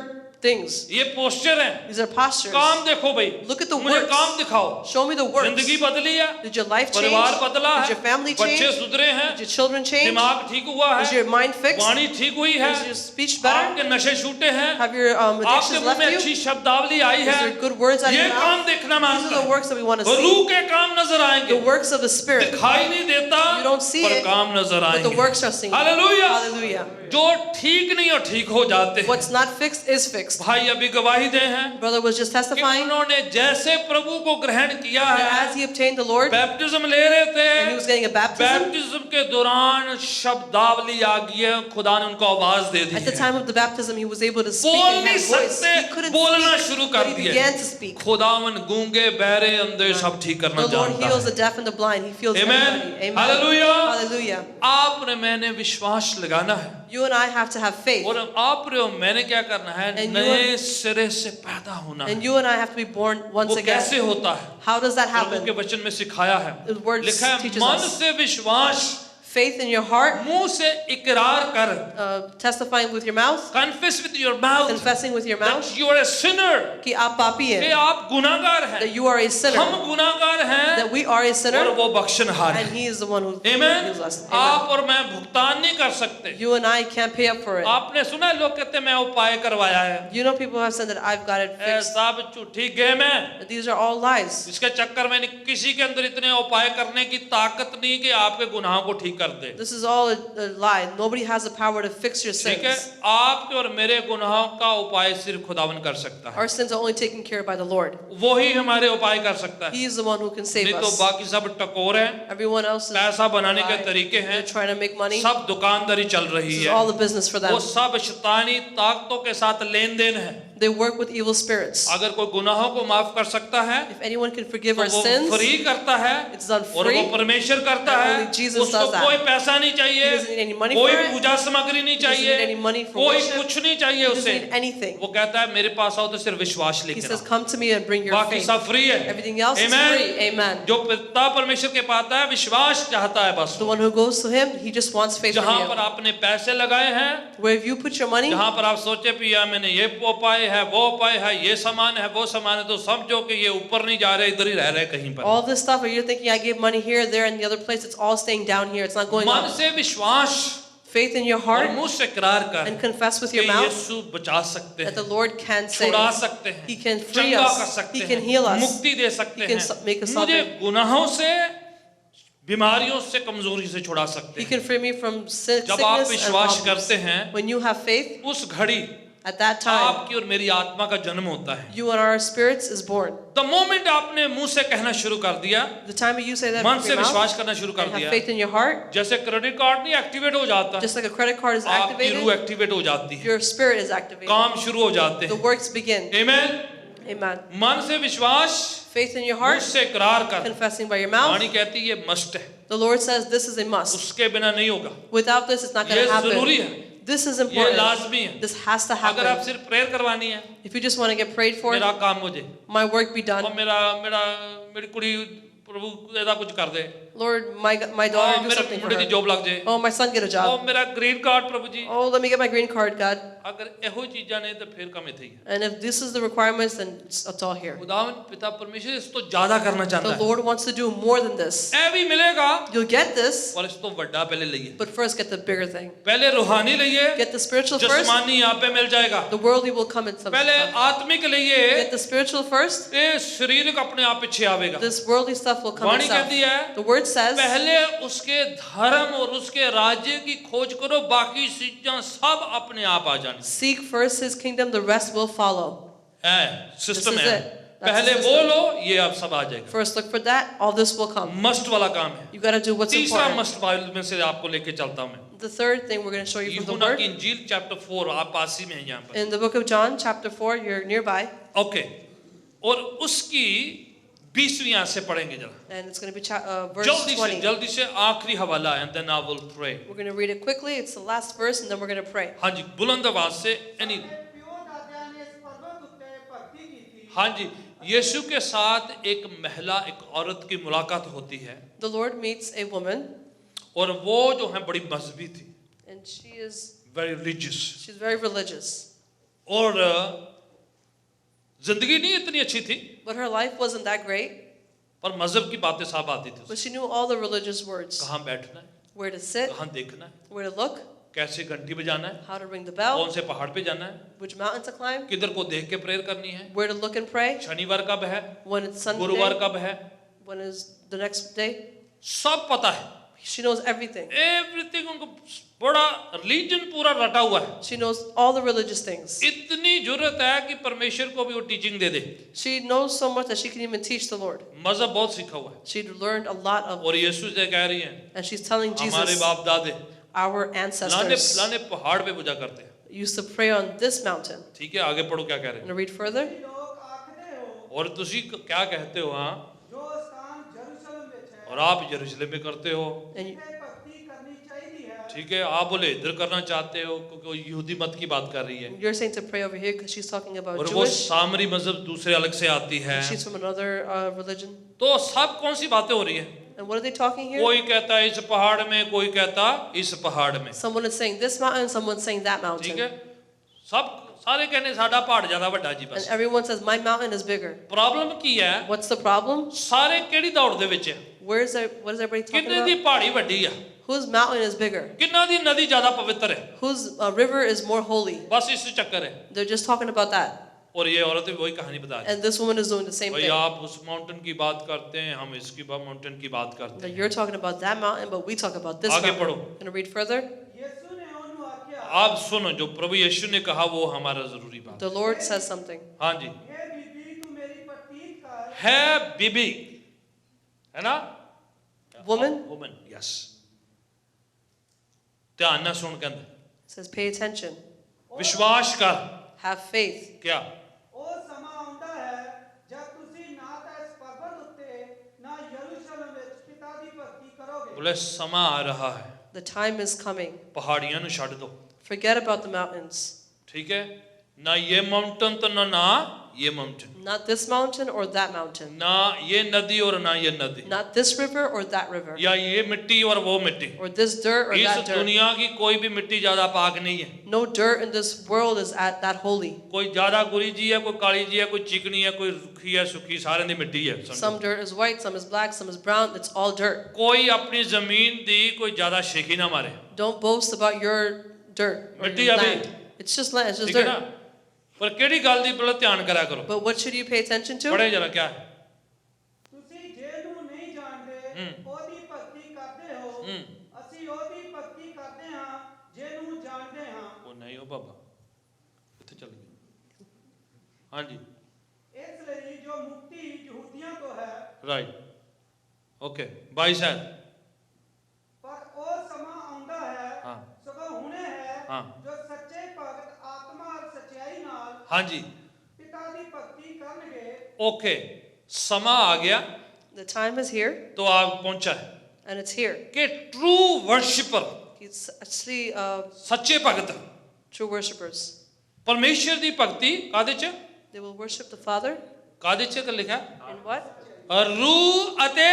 things. ये पोस्चर है, These are postures. काम देखो भाई, Look at the मुझे works. काम दिखाओ, Show me the works. जिंदगी बदली है, Did your life change? परिवार बदला Did है, your family बच्चे change? सुधरे हैं, Did your children change? दिमाग ठीक हुआ Is है, your mind fixed? वाणी ठीक हुई है, Is your speech better? आपके नशे छूटे हैं, Have your आपके addictions मुंह left में you? अच्छी शब्दावली आई Is है, there good words out of ये your काम mouth? देखना These मांगता are the है, works that we want to और see. रूह के काम नजर आएंगे, The works of the Spirit. दिखाई नहीं देता, You don't see पर it, काम नजर but the आएंगे। works are seen. Hallelujah, Hallelujah. जो ठीक नहीं हो ठीक हो जाते हैं। What's not fixed is fixed. भाई अभी गवाही दे हैं Brother was just कि testifying उन्होंने जैसे प्रभु को ग्रहण किया that है, as he obtained the Lord baptism ले रहे and he was थे, getting a baptism, बैप्टिज्म के दौरान शब्दावली आ गई है, खुदा ने उनको आवाज दे दी at the है, time of the baptism, he was able to speak बोल and he नहीं had a voice. सकते, He couldn't बोलना speak, शुरू but कर he दिया। began to speak. खुदावन गूंगे बहरे अंधे सब ठीक करना The Lord जानता heals है। the deaf and the blind. He heals Amen. everybody. Amen. Hallelujah. Hallelujah. आपने मैंने विश्वास लगाना है, You and I have to have faith. और आप रे मैंने क्या करना है, And नए सिरे से पैदा होना है। And you and I have to be born once वो कैसे again. होता है, How does that प्रभु के happen? वचन में सिखाया है, The word लिखा है teaches मन us. से विश्वास, Faith in your heart, मुंह से इकरार कर, testifying with your mouth, confess with your mouth confessing with your mouth that you are a sinner, कि आप पापी कि हैं, आप गुनाहगार हैं, that you are a हम sinner, गुनाहगार हैं, that we are a और sinner, वो बख्शनहार and है। He is the one who Amen. heals us. आप Amen. और मैं भुगतान नहीं कर सकते। You and I can't pay up for it. आपने सुना है लोग कहते हैं मैं उपाय करवाया है, You know people have said that I've got it ये fixed. सब झूठी गेम है, That these are all lies. इसके चक्कर में किसी के अंदर इतने उपाय करने की ताकत नहीं कि आपके गुनाहों को ठीक कर दे। This is all a lie. Nobody has the power to fix your ठीक है, sins. आपके और मेरे गुनाहों का उपाय सिर्फ खुदावन कर सकता है, Our sins are only taken care of by the Lord. वो ही हमारे उपाय कर सकता है, He is the one who can save नहीं तो us. बाकी सब टकोर है, Everyone else is पैसा बनाने के lie. तरीके हैं, They're trying to make money. सब दुकानदारी चल रही This is है, all the business for them. वो सब शैतानी ताकतों के साथ लेन देन है। They work with evil spirits. अगर कोई गुनाहों को माफ कर सकता है If anyone can forgive तो our वो sins, फ्री करता है, it's done और वो free. परमेश्वर करता And है, only Jesus उसको does that. कोई पैसा नहीं चाहिए, He doesn't need any money कोई for it. पूजा सामग्री नहीं He doesn't चाहिए, need any money for कोई worship. कुछ नहीं चाहिए He doesn't उसे, need anything. वो कहता है मेरे पास आओ तो सिर्फ विश्वास He लेकर says, आओ, come to me and bring your बाकी faith. सब फ्री है। Everything else is Amen. free. Amen. जो पिता परमेश्वर के पास है विश्वास चाहता है बस, The one who goes to him, he just wants faith जहाँ from पर you. आपने पैसे लगाए हैं, Where if you put your money, जहाँ पर आप सोचे पिया मैंने ये उपाय है, वो उपाय है, ये सामान है, वो सामान है, तो समझो कि ये ऊपर नहीं जा रहे, इधर ही रह रहे कहीं पर। all this stuff, or you're thinking I gave money here, there, and the other place, it's all staying down here. It's not going मन up. से विश्वास Faith in your और heart मुंह से इकरार कर and confess with कि your mouth यीशु बचा सकते that the हैं, Lord can save. छुड़ा सकते हैं, He can free चंगा us. कर सकते He can हैं, heal us. मुक्ति दे सकते He can हैं, make us मुझे salvation. गुनाहों से, बीमारियों से, कमजोरी से छुड़ा सकते He हैं। can free me from जब आप sickness and विश्वास problems. करते हैं, When you have faith, उस घड़ी At that time, आपकी और मेरी आत्मा का जन्म होता है। you and our spirits is born. The moment आपने मुंह से कहना शुरू कर दिया, The time you say that मन with से your mouth विश्वास करना शुरू कर and have दिया, faith in your heart, जैसे क्रेडिट कार्ड नहीं एक्टिवेट हो जाता, just like a credit card is आपकी रूह activated, एक्टिवेट हो जाती है, your spirit is activated. काम शुरू हो जाते The हैं। works begin. आमीन। Amen. मन से विश्वास, Faith in your मुंह heart, से इकरार कर। confessing by your mouth. वाणी कहती है ये मस्ट है, The Lord says this is a must. उसके बिना नहीं होगा, Without this, it's not going ये to जरूरी happen. है, This is ये important. लाजमी है। This has to अगर आप happen. सिर्फ प्रेयर करवानी है, If you just want to get prayed for, मेरा काम हो जाए, my work be done. और मेरी कुड़ी प्रभु ऐसा कुछ कर दे, Lord, my daughter do मेरे something for मुंडे की her. जॉब लग जाए, Oh, my son get a और job. मेरा green card Prabhu ji, Oh, let me get my green card, God. अगर ਇਹੋ ਚੀਜ਼ਾਂ ਨੇ ਤਾਂ ਫਿਰ ਕੰਮ ਇੱਥੇ ਹੀ ਹੈ। And if this is the requirements, then it's all here. खुदावन पिता परमेश्वर इस तो ज्यादा करना चाहता The है, Lord wants to do more than this. ऐ भी मिलेगा, You'll get this, पर इस तो ਵੱਡਾ पहले लइए, but first get the bigger thing. पहले रूहानी लइए, Get the spiritual first. जिस्मानी यहाँ पे मिल जाएगा, The worldly will come in some पहले stuff. आत्मिक लइए, Get the spiritual first. ये शारीरिक अपने आप पीछे आवेगा। This worldly stuff will come Vani itself. कहती है, The word says, पहले उसके धर्म और उसके राज्य की खोज करो, बाकी चीजें सब अपने आप आ जानी seek first His kingdom, the rest will follow. है, सिस्टम This is है। it. That's पहले the वो system. लो, ये अब सब आ जाएगा। First look for that, all this will come. Must वाला काम है। You got to do what's तीसरा important. मस्ट बाइबल में से आपको लेके चलता हूं मैं। The third thing we're going to show you from the यूहन्ना Word. की इंजील चैप्टर 4, आप पास ही में हैं यहाँ पर। In the book of John, chapter 4, you're nearby. Okay, और उसकी 20वीं आयत से पढ़ेंगे जरा, And it's going to be verse 20. जल्दी से आखिरी हवाला है, then I will pray। We're going to read it quickly. It's the last verse, and then we're going to pray. हाँ जी, बुलंद आवाज से यानी हाँ जी, यीशु के साथ एक महिला, एक औरत की मुलाकात होती है, The Lord meets a woman, और वो जो है बड़ी मजहबी थी, and she's very religious, very religious. और जिंदगी नहीं इतनी अच्छी थी, But her life wasn't that great, पर मजहब की बातें सब आती थी but उसे। she knew all the religious words. कहाँ बैठना है, Where to sit, कहाँ देखना है, where to look, कैसे घंटी बजाना है, how to ring the कौन bell, से पहाड़ पे जाना है, which mountain to climb, किधर को देख के प्रेयर करनी है, where to look and pray, शनिवार कब है, when it's Sunday, गुरुवार कब है, when is the next day. सब पता है। She knows everything. एवरीथिंग उनको बड़ा रिलीजन पूरा रटा हुआ है। She knows all the religious things. इतनी जरूरत है कि परमेश्वर को भी वो teaching they they. She knows so much that she can even teach the Lord. मजहब बहुत सीखा हुआ है, She learned a lot of, और यीशु से कह रही है, and she's telling हमारे Jesus, बाप दादे our फलाने ancestors फलाने पहाड़ पे पूजा करते हैं। used to pray on this mountain. ठीक है, आगे पढ़ो क्या कह रहे I'm going to read further. हैं। और तुसी क्या कहते हो, हाँ, जो स्थान यरूशलेम ਵਿੱਚ ਹੈ और आप यरूशलेम में करते हो। And you, ਉੱਥੇ ਭਗਤੀ ਕਰਨੀ ਚਾਹੀਦੀ ਹੈ ठीक है, आप बोले इधर करना चाहते हो, क्योंकि वो यहूदी मत की बात कर रही है, you're saying to pray over here because she's talking about और वो Jewish. सामरी मजहब दूसरे अलग से आती है। She's from another religion. तो सब कौन सी बातें हो रही है, And what are they talking here? कोई कहता है इस पहाड़ में, कोई कहता इस पहाड़ में। Someone is saying this mountain, someone's saying that ठीक mountain. है, सब सारे कहने साडा पहाड़ ज्यादा बड़ा जी And बस। everyone says my mountain is bigger. Problem की है, What's the problem? सारे केड़ी दौड़ दे विच है, What is everybody talking किन्ने दी about? पहाड़ी वड्डी है, Whose mountain is bigger? किन्ना दी नदी ज्यादा पवित्र है, Whose river is more holy? बस इस चक्कर है। They're just talking about that. और ये औरत भी वही कहानी बता रही है, And this woman is doing the same भाई thing. आप उस माउंटेन की बात करते हैं, हम इसकी माउंटेन की बात करते That हैं। you're talking about that mountain, but we talk about this आगे mountain. पढ़ो। Gonna read further. ਯਿਸੂ ਨੇ ਉਹਨੂੰ ਆਖਿਆ आप सुनो, जो प्रभु यीशु ने कहा वो हमारा जरूरी बात। The Lord says something. हाँ जी, हे ਬੀਬੀ ਤੂੰ ਮੇਰੀ ਪ੍ਰਤੀਤ ਕਰ है बीबी, है ना, Woman, वुमन, यस। ध्यान ना सुन कहंदे, says pay attention. विश्वास कर, Have faith. क्या ਉਹ ਸਮਾਂ ਆਉਂਦਾ ਹੈ ਜਦ ਤੁਸੀਂ ਨਾ ਤਾਂ ਇਸ ਪਰਬਤ ਉੱਤੇ ਨਾ ਯਰੂਸ਼ਲਮ ਵਿੱਚ ਪਿਤਾ ਦੀ ਭਗਤੀ ਕਰੋਗੇ बोले समा आ रहा है, The time is coming. पहाड़ियां नु छड़ दो। Forget about the mountains. ठीक है, ना ये माउंटेन तो ना ये mountain, Not this mountain or that mountain. ना ये नदी और ना ये नदी, Not this river or that river. या ये मिट्टी और वो मिट्टी। Or this dirt or इस that dirt. दुनिया की कोई भी मिट्टी ज्यादा पाक नहीं है। No dirt in this world is at that holy. कोई ज्यादा गुरी जी है, कोई काली जी है, कोई चिकनी है, कोई रुखी है, सुखी, सारे दी मिट्टी है। Some dirt is white, some is black, some is brown. It's all dirt. कोई अपनी जमीन दी कोई ज्यादा शेखी ना मारे, Don't boast about your dirt or मिट्टी your अभी। land. It's just land. It's just ठीक है ना। dirt. पर केड़ी गल दी बड़ा ध्यान करा करो, But what should you pay attention to? पढ़े जरा क्या है। ਤੁਸੀਂ ਜਿਹਨੂੰ ਨਹੀਂ ਜਾਣਦੇ ਉਹਦੀ ਭਗਤੀ ਕਰਦੇ ਹੋ ਅਸੀਂ ਉਹਦੀ ਭਗਤੀ ਕਰਦੇ ਹਾਂ ਜਿਹਨੂੰ ਜਾਣਦੇ ਹਾਂ। वो नहीं हो बाबा, इत्थे हाँ जी, ਇਸ ਲਈ ਜੋ ਮੁਕਤੀ ਯਹੂਦੀਆਂ ਤੋਂ ਹੈ राइट, ओके, 22 है, ਪਰ ਉਹ ਸਮਾਂ ਆਉਂਦਾ ਹੈ ਹਾਂ। ਸਗੋਂ ਹੁਣੇ ਹੈ ਹਾਂ। ਜੋ ਸੱਚੇ ਭਗਤ ਆਤਮਾ ਔਰ ਸਚਾਈ ਨਾਲ हाँ जी, ਪਿਤਾ ਦੀ ਭਗਤੀ ਕਰਨਗੇ ओके, समा आ गया The time is here, तो आप पहुंचा है and it's here. कि ट्रू वर्शिपर, It's actually सच्चे भगत, true worshippers. परमेश्वर दी भक्ति कादे च They will worship the Father कादे च लिखा in what? रूह अते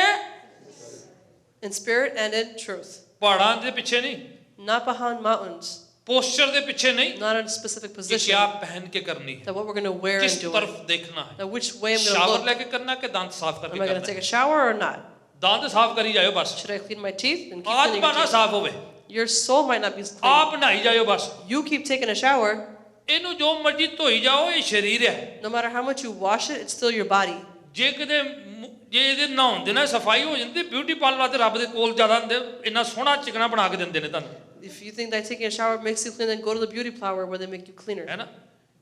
In spirit and in truth. पहाड़ां दे पीछे नहीं, Not behind mountains, पोस्चर दे पीछे नहीं not in a specific कि position. क्या पहन के करनी है, That what we're going to wear किस and do. तरफ देखना है, Now which way I'm going to shower look. लेके करना कि दांत साफ Am करके I going to करना take है? a shower or not? दांत साफ करी जाओ बस, Should I clean my teeth? And keep cleaning आत्मा your ना teeth. साफ होवे, Your soul might not be clean. आप नहाई जाओ बस, You keep taking a shower. ਇਹਨੂੰ ਜੋ ਮਰਜੀ ਧੋਈ ਜਾਓ, ਇਹ ਸਰੀਰ ਹੈ। No matter how much you wash it, it's still your body. ਜੇ ਕਿਤੇ ਜੇ ਇਹਦੇ ਨਹਾਉਣ ਦੇ ਨਾਲ ਸਫਾਈ ਹੋ ਜਾਂਦੀ, ਬਿਊਟੀ ਪਾਰਲਰ ਤੇ ਰੱਬ ਦੇ ਕੋਲ ਜ਼ਿਆਦਾ ਹੁੰਦੇ, ਇੰਨਾ ਸੋਹਣਾ ਚਿਕਨਾ ਬਣਾ ਕੇ ਦਿੰਦੇ ਨੇ ਤੁਹਾਨੂੰ, If you think that taking a shower makes you clean, then go to the beauty parlor where they make you cleaner. ਹੈ ਨਾ,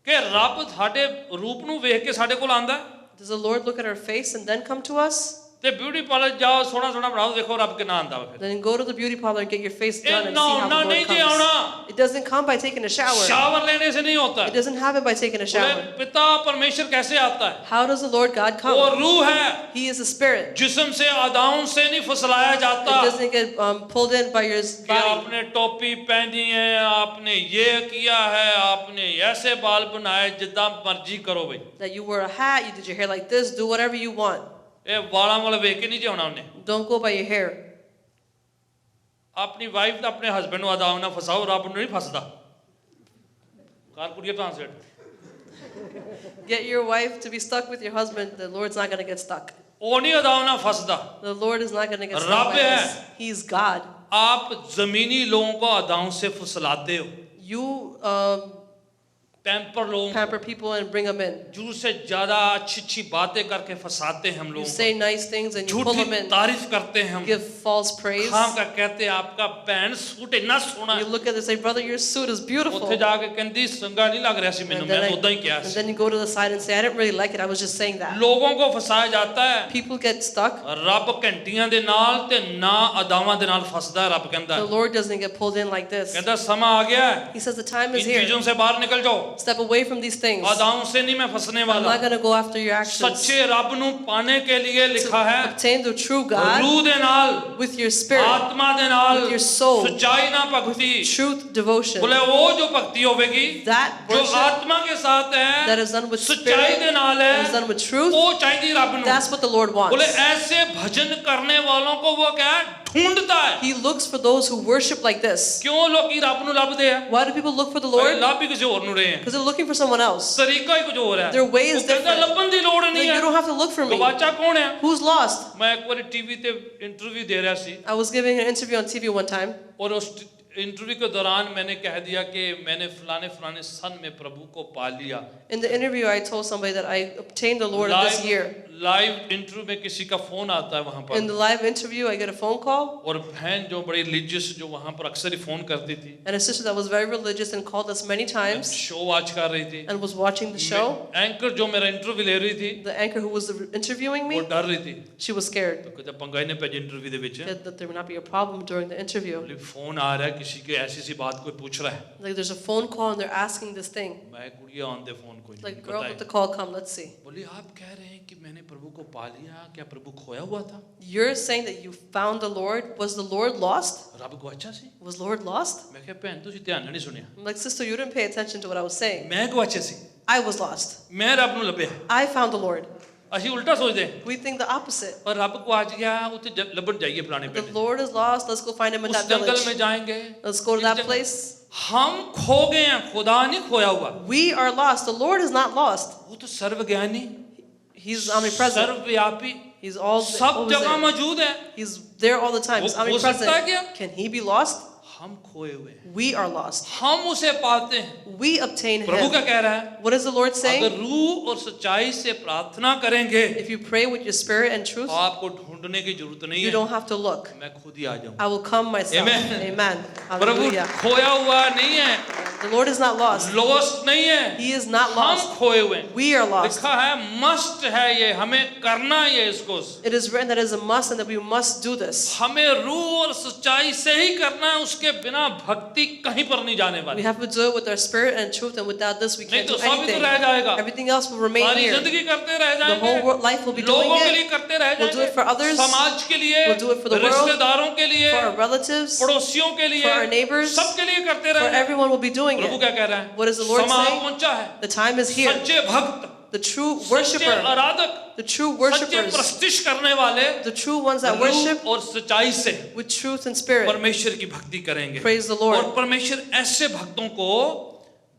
ਕਿ ਰੱਬ ਸਾਡੇ ਰੂਪ ਨੂੰ ਵੇਖ ਕੇ ਸਾਡੇ ਕੋਲ ਆਂਦਾ, Does the Lord look at our face and then come to us? ਤੇ ਬਿਊਟੀ ਪਾਰਲਰ ਜਾਓ, ਸੋਹਣਾ ਸੋਹਣਾ ਬਣਾਓ, ਦੇਖੋ ਰੱਬ ਕਿੰਨਾ ਆਂਦਾ ਵਾ ਫਿਰ। Then go to the beauty parlor and get your face ਇਹ done and see how the ਨਹਾਉਣਾ ਨਹੀਂ Lord ਜੇ ਆਉਣਾ, comes. It doesn't come by taking a shower. Shower लेने से नहीं होता It doesn't happen by taking a बोले, shower. पिता परमेश्वर कैसे आता है? How does the Lord God वो come? रूह है, He is a spirit. जिस्म से आदाओं से नहीं फुसलाया जाता It doesn't get pulled in by your कि body. आपने टोपी पहनी है, आपने ये किया है, आपने ऐसे बाल बनाए, जिद्दां मर्जी करो भाई। That you wear a hat, you did your hair like this, do whatever you want. ये वाला वाला वेख के नहीं जाना उन्हें। Don't go by your hair. अपनी वाइफ तो अपने हस्बैंड ਨੂੰ ਆਦਾਂ ਨਾ ਫਸਾਓ, ਰੱਬ ਨੂੰ ਨਹੀਂ ਫਸਦਾ। ਕਾਰ ਕੁੜੀਏ translate, Get your wife to be stuck with your husband, the Lord's not going to get stuck. ਉਹ ਨਹੀਂ ਆਦਾਂ ਨਾ ਫਸਦਾ। The Lord is not going to get stuck रब by है। this. He's God. आप जमीनी लोगों को आदाओं से फुसलाते हो, You पैम्पर लोगों को pamper people and bring them in. जरूरत से ज्यादा अच्छी अच्छी बातें करके फंसाते हैं हम You लोगों say को, nice things and you pull them झूठी in. तारीफ करते हैं हम, Give false praise. खाम का कहते हैं आपका पैंट सूट इतना सोहना You है, look at it and say, brother, your suit is beautiful. ਉੱਥੇ ਜਾ ਕੇ ਕਹਿੰਦੀ ਸੰਗਾ ਨਹੀਂ ਲੱਗ ਰਿਹਾ ਸੀ ਮੈਨੂੰ, And ਮੈਂ then, ਤਾਂ ਉਦਾਂ ਹੀ ਕਿਹਾ and C. then you go to the side and say, I didn't really like it. I was just saying that. ਲੋਗੋਂ को ਫਸਾਇਆ ਜਾਂਦਾ ਹੈ, People get stuck. ਰੱਬ ਘੰਟੀਆਂ ਦੇ ਨਾਲ ਤੇ ਨਾ ਅਦਾਵਾਂ ਦੇ ਨਾਲ ਫਸਦਾ ਹੈ। ਰੱਬ ਕਹਿੰਦਾ The Lord doesn't get pulled in like this. ਕਹਿੰਦਾ ਸਮਾਂ ਆ ਗਿਆ ਹੈ, He says the time is in here. चीजों से बाहर निकल जाओ, Step away from these things. अदाओं से नहीं मैं फंसने I'm वाला। not going to go after your actions. सच्चे रब ਨੂੰ ਪਾਣੇ के लिए लिखा है, Obtain the true God रूह ਦੇ ਨਾਲ, with your spirit, आत्मा ਦੇ ਨਾਲ, with your soul, सच्चाई ਨਾਲ ਭਗਤੀ। truth, devotion. बोले वो जो भक्ति होवेगी That जो worship आत्मा के साथ है, that is done with सच्चाई spirit, ਦੇ ਨਾਲ that is है, done with truth, वो चाहिए रब ਨੂੰ। that's what the Lord wants. बोले ऐसे भजन करने वालों को वो क्या है, ढूंढता है। He looks for those who worship like this. क्यों लोग रब ਨੂੰ ਲੱਭਦੇ ਆ? Why do people look for the Lord? Lord? ਲੱਭ ਹੀ ਕਿਸੇ ਹੋਰ ਨੂੰ ਰਹੇ ਆ, Because they're looking for someone else. ਤਰੀਕਾ ਹੀ ਕੁਝ ਹੋਰ ਹੈ। Their way is ਉਹ ਕਹਿੰਦਾ different. ਲੱਭਣ ਦੀ ਲੋੜ Like, ਨਹੀਂ you ਹੈ। don't have to look for me. ਗਵਾਚਾ ਕੌਣ ਹੈ? Who's lost? ਮੈਂ ਇੱਕ ਵਾਰੀ ਟੀਵੀ ਤੇ ਇੰਟਰਵਿਊ ਦੇ ਰਿਹਾ ਸੀ, I was giving an interview on TV one time. और उस इंटरव्यू के दौरान मैंने कह दिया कि मैंने फलाने फलाने सन में प्रभु को पा लिया। In the interview, I told somebody that I obtained the Lord this year. Live interview में किसी का फोन आता है वहां In पर, the live interview, I get a phone call, और बहन जो बड़ी रिलीजियस जो वहां पर अक्सर ही फोन करती थी, and a sister that was very religious and called us many times show watch कर रही थी, and was watching the show. Anchor जो मेरा इंटरव्यू ले रही थी The anchor who was interviewing वो me, डर रही थी, she was scared तो कहता पंगा ही ने पे interview they which that there would not be a problem during the interview. बोली फोन आ रहा है किसी के ऐसी सी बात कोई पूछ रहा है, Like there's a phone call and they're asking this thing. मैं कुड़िया ऑन दे फोन कोई Like, नहीं girl, पता let the है। call come. Let's see. बोली आप कह रहे हैं कि मैंने प्रभु को पा लिया, क्या प्रभु खोया हुआ था? You're saying that you found the Lord. Was the Lord lost? रब को अच्छा सी? Was Lord lost? मैं कहा भैन तुसी ध्यान नहीं सुनिया, I'm like, sister, you didn't pay attention to what I was saying. मैं गवाचे सी, I was lost. मैं रब ਨੂੰ ਲੱਭਿਆ। I found the Lord. ਅਸੀਂ ਉਲਟਾ ਸੋਚਦੇ We think the opposite. और रब को आज गया ਉੱਥੇ ਲੱਭਣ ਜਾਈਏ ਪੁਰਾਣੇ The ਪਿੰਡ, Lord is lost. Let's go find him in उस that जंगल में village. जाएंगे। Let's go to that इस जंगल- place. हम खो गए हैं, खुदा नहीं खोया हुआ, We are lost. The Lord is not lost. वो तो सर्वज्ञानी, He's omnipresent. सर्वव्यापी, He's all सब always जगह there. मौजूद है। He's there all the time. He's हो सकता है क्या? omnipresent. Can he be lost? हम खोए हुए हैं, We are lost. हम उसे पाते हैं। We obtain Prabhu him. क्या कह रहा है? What is the Lord अगर saying? रूह और सच्चाई से प्रार्थना करेंगे, If you pray with your spirit and truth, आपको ढूंढने की जरूरत नहीं you है, don't have to look. मैं खुद ही आ जाऊंगा। I will come myself. Amen. Amen. Prabhu Hallelujah. खोया हुआ नहीं है, The Lord is not lost. Lost नहीं है, He is not हम lost. खोए हुए हैं। We are lost. लिखा है मस्ट है, ये हमें करना है इसको। It is written that it is a must and that we must do this. हमें रूह और सच्चाई से ही करना है, उसके बिना भक्ति कहीं पर नहीं जाने We वाली। have to do it with our spirit and truth, and without this we नहीं can't तो do सब ही तो anything. रह जाएगा, Everything else will remain सारी here. जिंदगी करते रह The whole जाएंगे, life will be doing लोगों के लिए it. करते रह We'll do it for जाएंगे, others. समाज के लिए, We'll do it for the world. रिश्तेदारों के लिए, For our relatives, पड़ोसियों के लिए, for our neighbors, सबके लिए करते for रहे। everyone will be doing Prabhu it. क्या कह रहा है? What is the Lord समय saying? पहुंचा है, The time is here. सच्चे भक्त, The true सच्चे worshiper, आराधक, the true सच्चे worshippers, प्रस्तिश करने वाले the true ones that रूह worship और सच्चाई से with truth and spirit. परमेश्वर की भक्ति करेंगे। Praise the Lord. और परमेश्वर ऐसे भक्तों को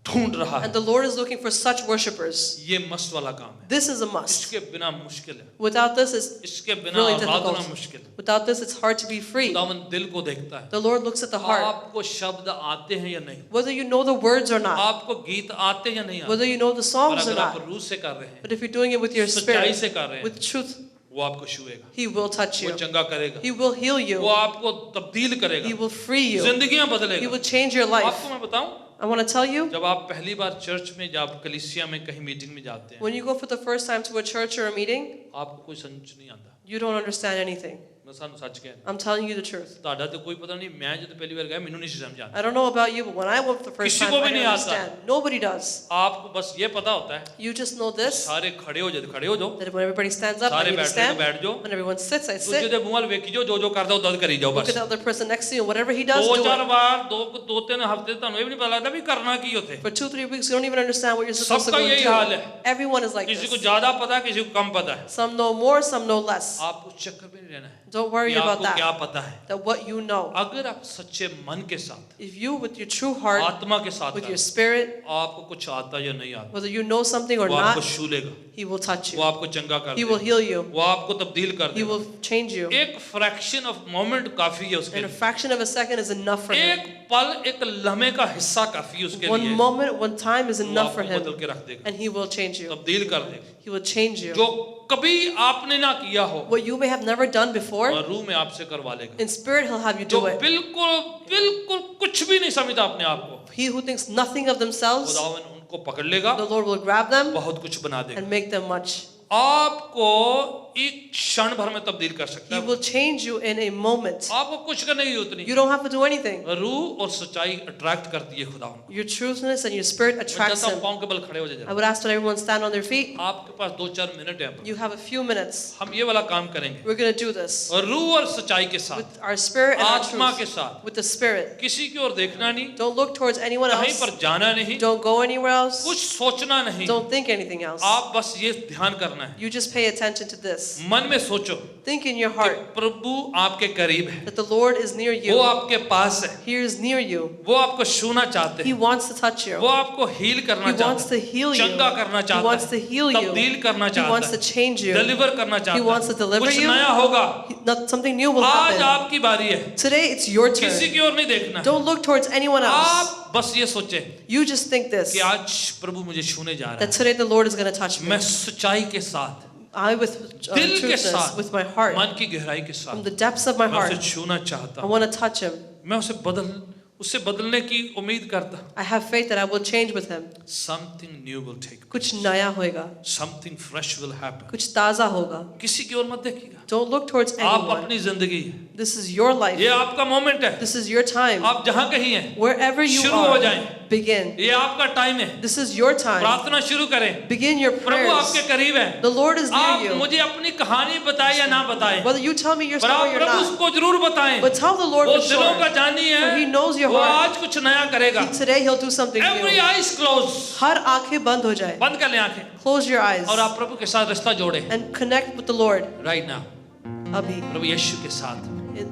ढूंढ रहा है। And the Lord is looking for such worshipers. ये मस्त वाला काम है, This is a must. इसके बिना मुश्किल है, Without this, it's इसके बिना really आराधना difficult. मुश्किल है। Without this, it's hard to be free. खुदावन दिल को देखता है, The Lord looks at the heart. आपको शब्द आते हैं या नहीं, Whether you know the words or not, आपको गीत आते हैं या नहीं आते, whether you know the और songs or अगर आप not, रूह से कर रहे हैं, but if you're doing it with your सच्चाई spirit, से कर रहे हैं, with truth, वो आपको छुएगा, He will touch वो you. चंगा करेगा, He will heal वो you. आपको तब्दील He करेगा, will free you. जिंदगियां He बदलेगा। will change your life. आपको मैं बताऊं, I want to tell you, जब आप पहली बार चर्च में, जब कलीसिया में कहीं मीटिंग में जाते हैं, when you go for the first time to a church or a meeting, आपको कोई समझ नहीं आता। you don't understand anything. मैं सानू सच कह रहा, I'm telling you the truth. ਤੁਹਾਡਾ तो कोई पता नहीं, मैं जब पहली बार गया मैंने नहीं समझ आता। I don't know about you, but when I went for the first किसी time, को I भी didn't नहीं आता। understand. Nobody does. आपको बस ये पता होता है, You just know this, सारे खड़े हो जाओ, खड़े हो जाओ, that when everybody stands up, I सारे need to बैठ stand. जाओ, बैठ जाओ, When everyone sits, I दूसरे sit. दे मुंह वाल वेखी जाओ, जो करदा उदा करी जाओ Look बस। at the other person next to you. Whatever he does, दो do चार it. बार, दो तीन हफ्ते ਤੁਹਾਨੂੰ ਇਹ ਵੀ ਨਹੀਂ ਪਤਾ ਲੱਗਦਾ ਵੀ ਕਰਨਾ ਕੀ ਉੱਥੇ। For 2-3 weeks, you don't even understand what you're supposed to सबका go यही हाल and है। do. Everyone is like किसी को this. ज्यादा पता है, किसी को कम पता है। Some know more, some know less. आप उस चक्कर में नहीं रहना है Don't worry कि about आपको क्या that. पता है। That what you know. अगर आप सच्चे मन के साथ, If you, with your true heart, आत्मा के साथ with your करें, spirit, आपको कुछ आता या नहीं आता, whether you know something or वो आपको not, छू लेगा, He will touch वो you. आपको चंगा कर He will देगा, heal you. वो आपको तब्दील कर He देगा। will change you. एक फ्रैक्शन ऑफ मोमेंट काफी है उसके And a लिए, fraction of a second is enough for Him. एक पल, एक लम्हे का हिस्सा काफी है उसके One लिए, moment, one time is वो enough for आपको Him. बदल के रख देगा, And He will change you. तब्दील कर देगा। He will change you. जो कभी आपने ना किया हो, What you may have never done before, और रूह में आपसे करवा लेगा। in spirit He'll have you जो do it. बिल्कुल बिल्कुल कुछ भी नहीं समझता अपने आप को, He who thinks nothing of themselves, खुदावन उनको पकड़ लेगा, the Lord will grab them बहुत कुछ बना देगा, and make them much. आपको एक क्षण भर में तब्दील कर सकता He है। will change you in a moment. आपको कुछ करने की जरूरत नहीं, You don't have to do anything. रूह और सच्चाई अट्रैक्ट करती है खुदा को। Your truthness and your spirit मैं attracts चाहता हूं Him. पांव के बल खड़े हो I जाए, would ask that everyone stand on their feet. आपके पास 2-4 मिनट है, You have a few minutes. हम ये वाला काम करेंगे, We're going to do this रूह और सच्चाई के साथ, with our spirit and our आत्मा के truth. साथ, With the spirit. किसी की ओर देखना नहीं, Don't look towards anyone कहीं else. पर जाना नहीं, Don't go anywhere else. कुछ सोचना नहीं, Don't think anything else. आप बस ये ध्यान करना है, You just pay attention to this. मन में सोचो Think in your कि heart प्रभु आपके करीब है, that the Lord is near वो you. आपके पास है, He is near you. वो आपको छूना चाहते He हैं, wants to touch you. वो आपको हील करना He wants चाहते to हैं, heal you. चंगा करना He चाहता wants to है, heal you. तब्दील करना He wants चाहता to है, change you. डिलीवर करना He चाहता wants to है, deliver कुछ you. नया होगा। Something new will आज happen. आपकी बारी है, Today it's your किसी turn. की ओर नहीं देखना, Don't look towards anyone else. आप बस ये सोचे You just think this, कि आज प्रभु मुझे छूने जा रहा that today the Lord is going to touch है, me. मैं सच्चाई के साथ, I with दिल के truthness, साथ, with my heart, मन की गहराई के from साथ the depths of my मैं उसे heart, छूना चाहता I हूँ, want to touch Him. मैं उससे बदलने की उम्मीद करता। I have faith that I will change with Him. Something new will take, कुछ नया होएगा, something fresh will happen। कुछ ताज़ा होगा. किसी की ओर मत देखिएगा, Don't look towards आप anyone. अपनी जिंदगी, This is your life. ये आपका मोमेंट है, This is your time. आप जहां कहीं हैं Wherever you शुरू हो are, जाएं, begin. ये आपका टाइम है, This is your time. प्रार्थना शुरू करें, Begin your प्रभु prayers. आपके करीब है, The Lord is near आप you. मुझे अपनी कहानी बताएं या ना बताएं, Whether you tell me your पर आप story or प्रभु not, उसको जरूर बताएं, but tell the Lord वो for दिलों का sure. जानी है, For He knows your वो heart. आज कुछ नया करेगा। Today He'll do something Every new. eyes closed, हर आंखें बंद हो जाए. बंद कर लें आंखें, Close your eyes और आप प्रभु के साथ रिश्ता जोड़ें and connect with the Lord. Right now, अभी प्रभु यीशु के साथ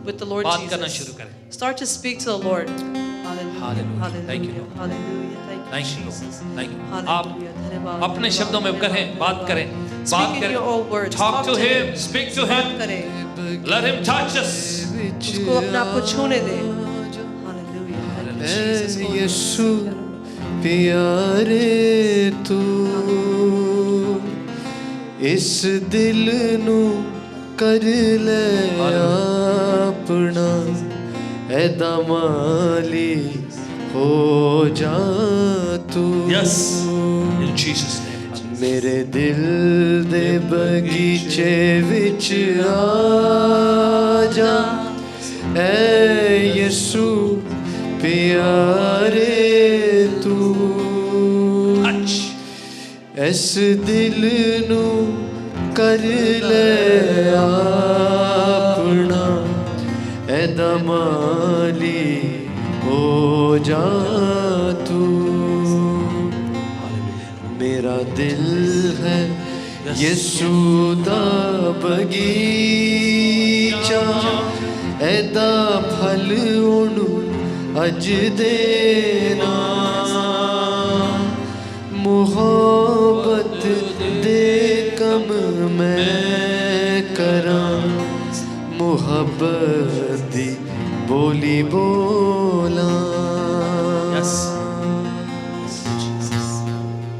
with the Lord बात करना Jesus. शुरू करें। Start to speak to the Lord. Hallelujah. Hallelujah. Thank you, Lord. Hallelujah. Thank you, Thank you, Jesus. Lord. Thank you. Hallelujah. आप धन्यवाद, अपने शब्दों में धन्यवाद, करें, बात करें, Speak बात in करें, your own words. talk to Him. him, speak to him, करें. let him touch us। उसको अपने आप को छूने दे. Hallelujah. Thank you, Jesus. ऐ यीशु प्यारे तू इस दिल नू कर ले अपना ऐदा माली हो जा तू Yes. In Jesus' name. मेरे दिल दे बगीचे विच आ जा ऐ यीशु प्यारे तू Touch. इस दिल नू कर ले अपना ऐदा माली हो जा तू मेरा दिल है यीशु दा बगीचा ऐदा फल ओनू अज देना मोहब्बत दे कम मैं करा मोहब्बत दी बोली बोला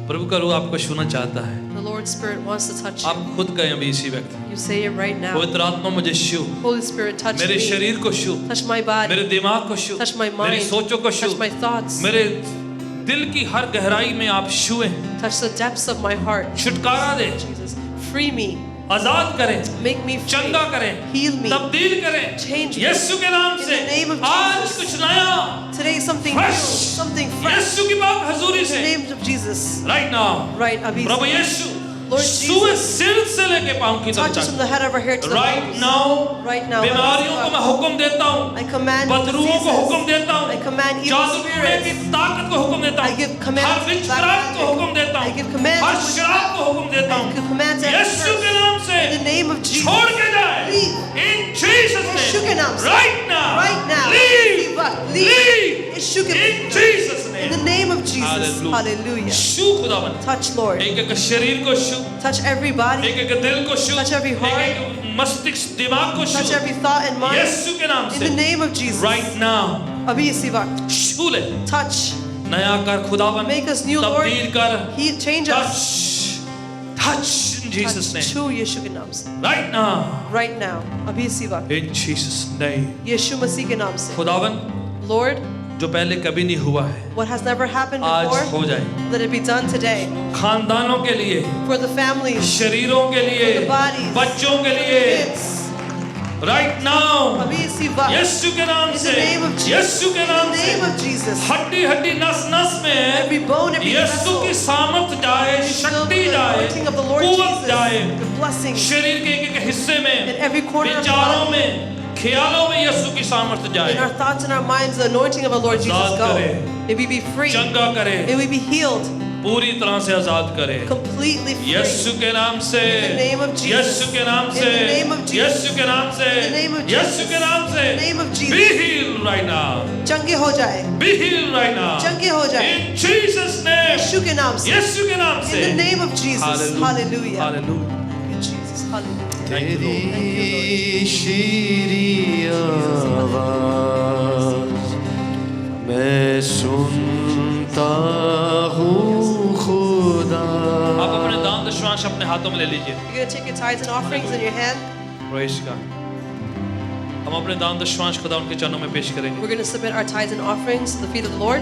प्रभु का रूह आपको छूना चाहता है। The Lord's Spirit wants to touch आप you. खुद कहें अभी इसी वक्त, You say it right now. पवित्र आत्मा मुझे छू, Holy Spirit, touch मेरे me. शरीर को छू, Touch my body. मेरे दिमाग को छू, Touch my मेरी mind. सोचों को छू, Touch my thoughts. मेरे दिल की हर गहराई में आप छुएं, Touch the depths of my heart. छुटकारा दे, Jesus, free me. आजाद करें, Make me free. चंगा करें, Heal me. तब्दील करें, Change me. यीशु के नाम In से the name of आज Jesus. कुछ नया Today something Fresh. new, something fresh. यीशु की बात हजूरी In से the name of Jesus. Right now Right, Abhi. प्रभु यीशु Lord सुबह सिर से लेके पांव की Touch us from तक the head of our hair to the right toes. Now Right now. बीमारियों को मैं हुक्म देता हूँ, I command बदरूहों को हुक्म diseases. देता हूँ, I command evil जादू टोने की spirits. ताकत को हुक्म देता I हूँ, give commands हर to विचक्रांत को black हुक्म magic. देता I हूँ, give commands हर to शराब को हुक्म देता I हूँ, give commands to यीशु के नाम से In the name of Jesus. छोड़ के जाए Leave. इन जीसस यीशु के नाम नेम से. Right now Right now. Leave Leave. यीशु के इन Jesus In name the name of Jesus. Hallelujah. Hallelujah. शू खुदावन Touch, Lord. एक एक शरीर को शू, Touch every body. एक एक दिल को शू, Touch every heart. एक एक मस्तिष्क दिमाग को Touch shoe every thought and mind. यीशु के नाम In से the name of Jesus. Right now अभी इसी वक्त. छू ले, Touch. नया कर खुदावन, Make us new, Lord. तब्दील कर, Change touch us. Touch in Jesus name छू यीशु के नाम से. Right now Right now. अभी इसी वक्त. इन जीसस नेम यीशु मसीह के नाम से. खुदावन Lord, जो पहले कभी नहीं हुआ है what has never happened आज before, हो जाए, let it be done today. खानदानों के लिए, For the families, शरीरों के लिए, For the bodies, बच्चों के लिए kids. राइट नाउ अभी इसी वक्त. यीशु के नाम In से, the name of Jesus. यीशु के In नाम the से name of Jesus. हड्डी हड्डी नस नस में Every bone, every यीशु vessel. की सामर्थ जाए, शक्ति The जाए, anointing of the Lord कुवत Jesus. जाए, The blessing शरीर के एक एक हिस्से में, in every corner of the विचारों body. में, ख्यालों में यीशु की सामर्थ In जाए, our thoughts and our minds, the anointing of our Lord Jesus Azad go. करे. May we be free. चंगा करे, May we be healed. पूरी तरह से आजाद करे Completely free. यीशु के नाम से, In the name of Jesus. यीशु के नाम In से, the name of Jesus. यीशु के नाम से, In the name of Yeshu Jesus. के नाम से, In the name of Jesus. be healed right now, चंगे हो जाए. be healed right now, चंगे हो जाए. in Jesus name, यीशु के नाम से. यीशु के नाम से, In the name of Jesus. Hallelujah. Hallelujah. Thank you, Jesus. Hallelujah. Thank you, Lord. तेरी शीरी आवाज़ मैं सुनता हूँ खुदा आप अपने दान दशवांश अपने हाथों में ले लीजिए, You're going to take your tithes and offerings in your hand. Praise God. हम अपने दान दशवांश खुदा उनके चरणों में पेश करेंगे। We're going to submit our tithes and offerings to the feet of the Lord.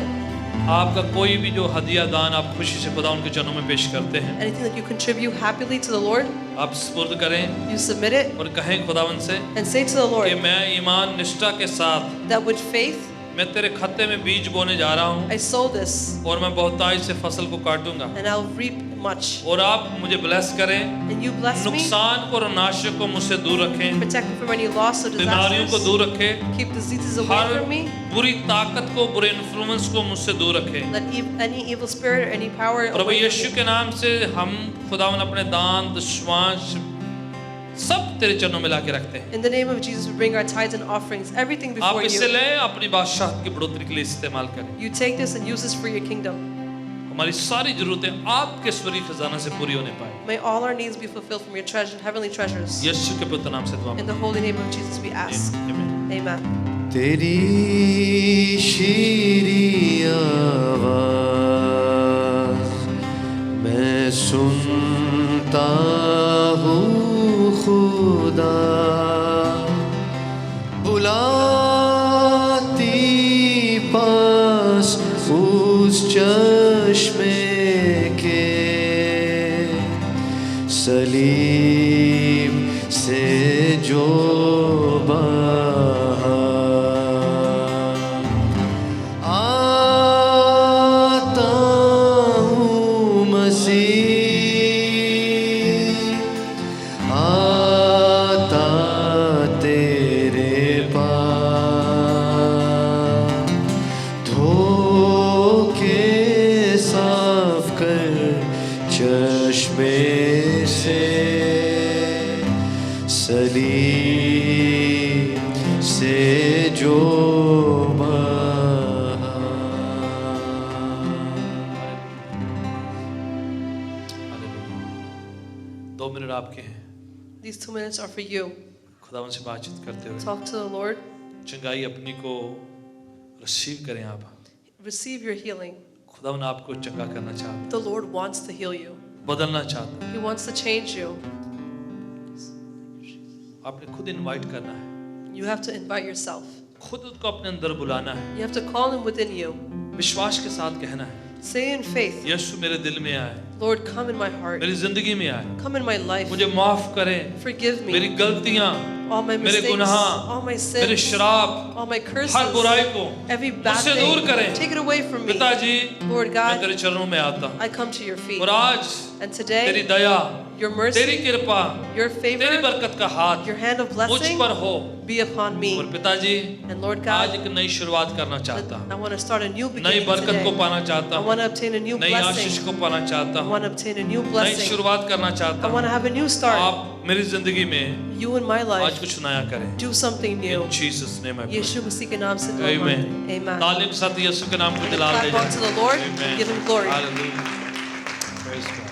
आपका कोई भी जो हदिया दान आप खुशी से खुदा उनके चरणों में पेश करते हैं, Anything that you contribute happily to the Lord, आप सुपुर्द करें you submit it और कहें खुदावन से and say to the कि Lord मैं ईमान निष्ठा के साथ that with faith मैं तेरे खत्ते में बीज बोने जा रहा हूँ I sow this और मैं बहुतायत से फसल को काटूंगा and I'll reap much. और आप मुझे ब्लेस करें, And you bless me, नुकसान को और नाशक को मुझसे दूर रखें, protect me from any loss or बीमारियों को disasters, दूर रखें, keep diseases her away from me, बुरी ताकत को, बुरे इन्फ्लुएंस को मुझसे दूर रखें। let any evil spirit or any power Prabhu away Yeshu from me. के नाम से हम खुदावन अपने दान दशवांश सब तेरे चरणों में लाके रखते हैं। In the name of Jesus, we bring our tithes and offerings, everything आप before इससे you. लें, अपनी बादशाह की बढ़ोतरी के लिए इस्तेमाल करें। You take this and use this for your kingdom. हमारी सारी जरूरतें आपके स्वर्गीय खजाना से पूरी होने पाए। May all our needs be fulfilled from your treasure, heavenly treasures. यीशु के पवित्र नाम से दुआ In the holy name of Jesus, we ask. Amen. Amen. तेरी शीरी आवाज़ मैं सुनता हूँ खुदा बुलाती पास सलीब से जो बहा आता हूँ मसीह आता तेरे पास धोके साफ कर चश्मे से सलीब से जो बहा। 2 मिनट आपके हैं, These 2 minutes are for you. खुदावन से बातचीत करते हुए Talk to the Lord. चंगाई अपनी को रिसीव करें। आप Receive your healing. खुदावन आपको चंगा करना चाहता, The Lord wants to heal you. बदलना चाहता। He wants to change you. आपने खुद इनवाइट करना है, You have to invite yourself. खुद उसको अपने अंदर बुलाना है, You have to call him within you. विश्वास के साथ कहना है, Say in faith, यीशु मेरे दिल में आए, Lord, come in my heart. मेरी जिंदगी में आए, Come in my life. मुझे माफ करें, Forgive मेरी me. गलतियां, All my मेरे mistakes, गुनाह, all my मेरे sins, शराब, all my curses, हर बुराई को every bad मुझसे दूर thing. करें। Take it away from me. पिताजी, Lord मैं God, तेरे चरणों में आता हूं I come to your feet. और आज And तेरी today, दया, your तेरी mercy, कृपा, your तेरी favor, बरकत का हाथ your hand of मुझ blessing पर हो। be upon और me. पिताजी, And Lord आज God, एक नई शुरुआत करना चाहता हूं, I want to start a new नई beginning बरकत को today. पाना चाहता I हूं, want to obtain a new नई आशीष blessing. को पाना चाहता I हूं, want to obtain a new नई blessing. शुरुआत करना चाहता I want to हूं। have a new start. आप मेरी जिंदगी में You in my आज life, कुछ नया करें। do something new. In Jesus name I pray. यीशु मसीह के नाम से दुआ Amen. मांगते हैं। Amen. तालियों के साथ यीशु के नाम को दिला दे। Clap unto the Lord. Give him glory. Hallelujah. Praise God.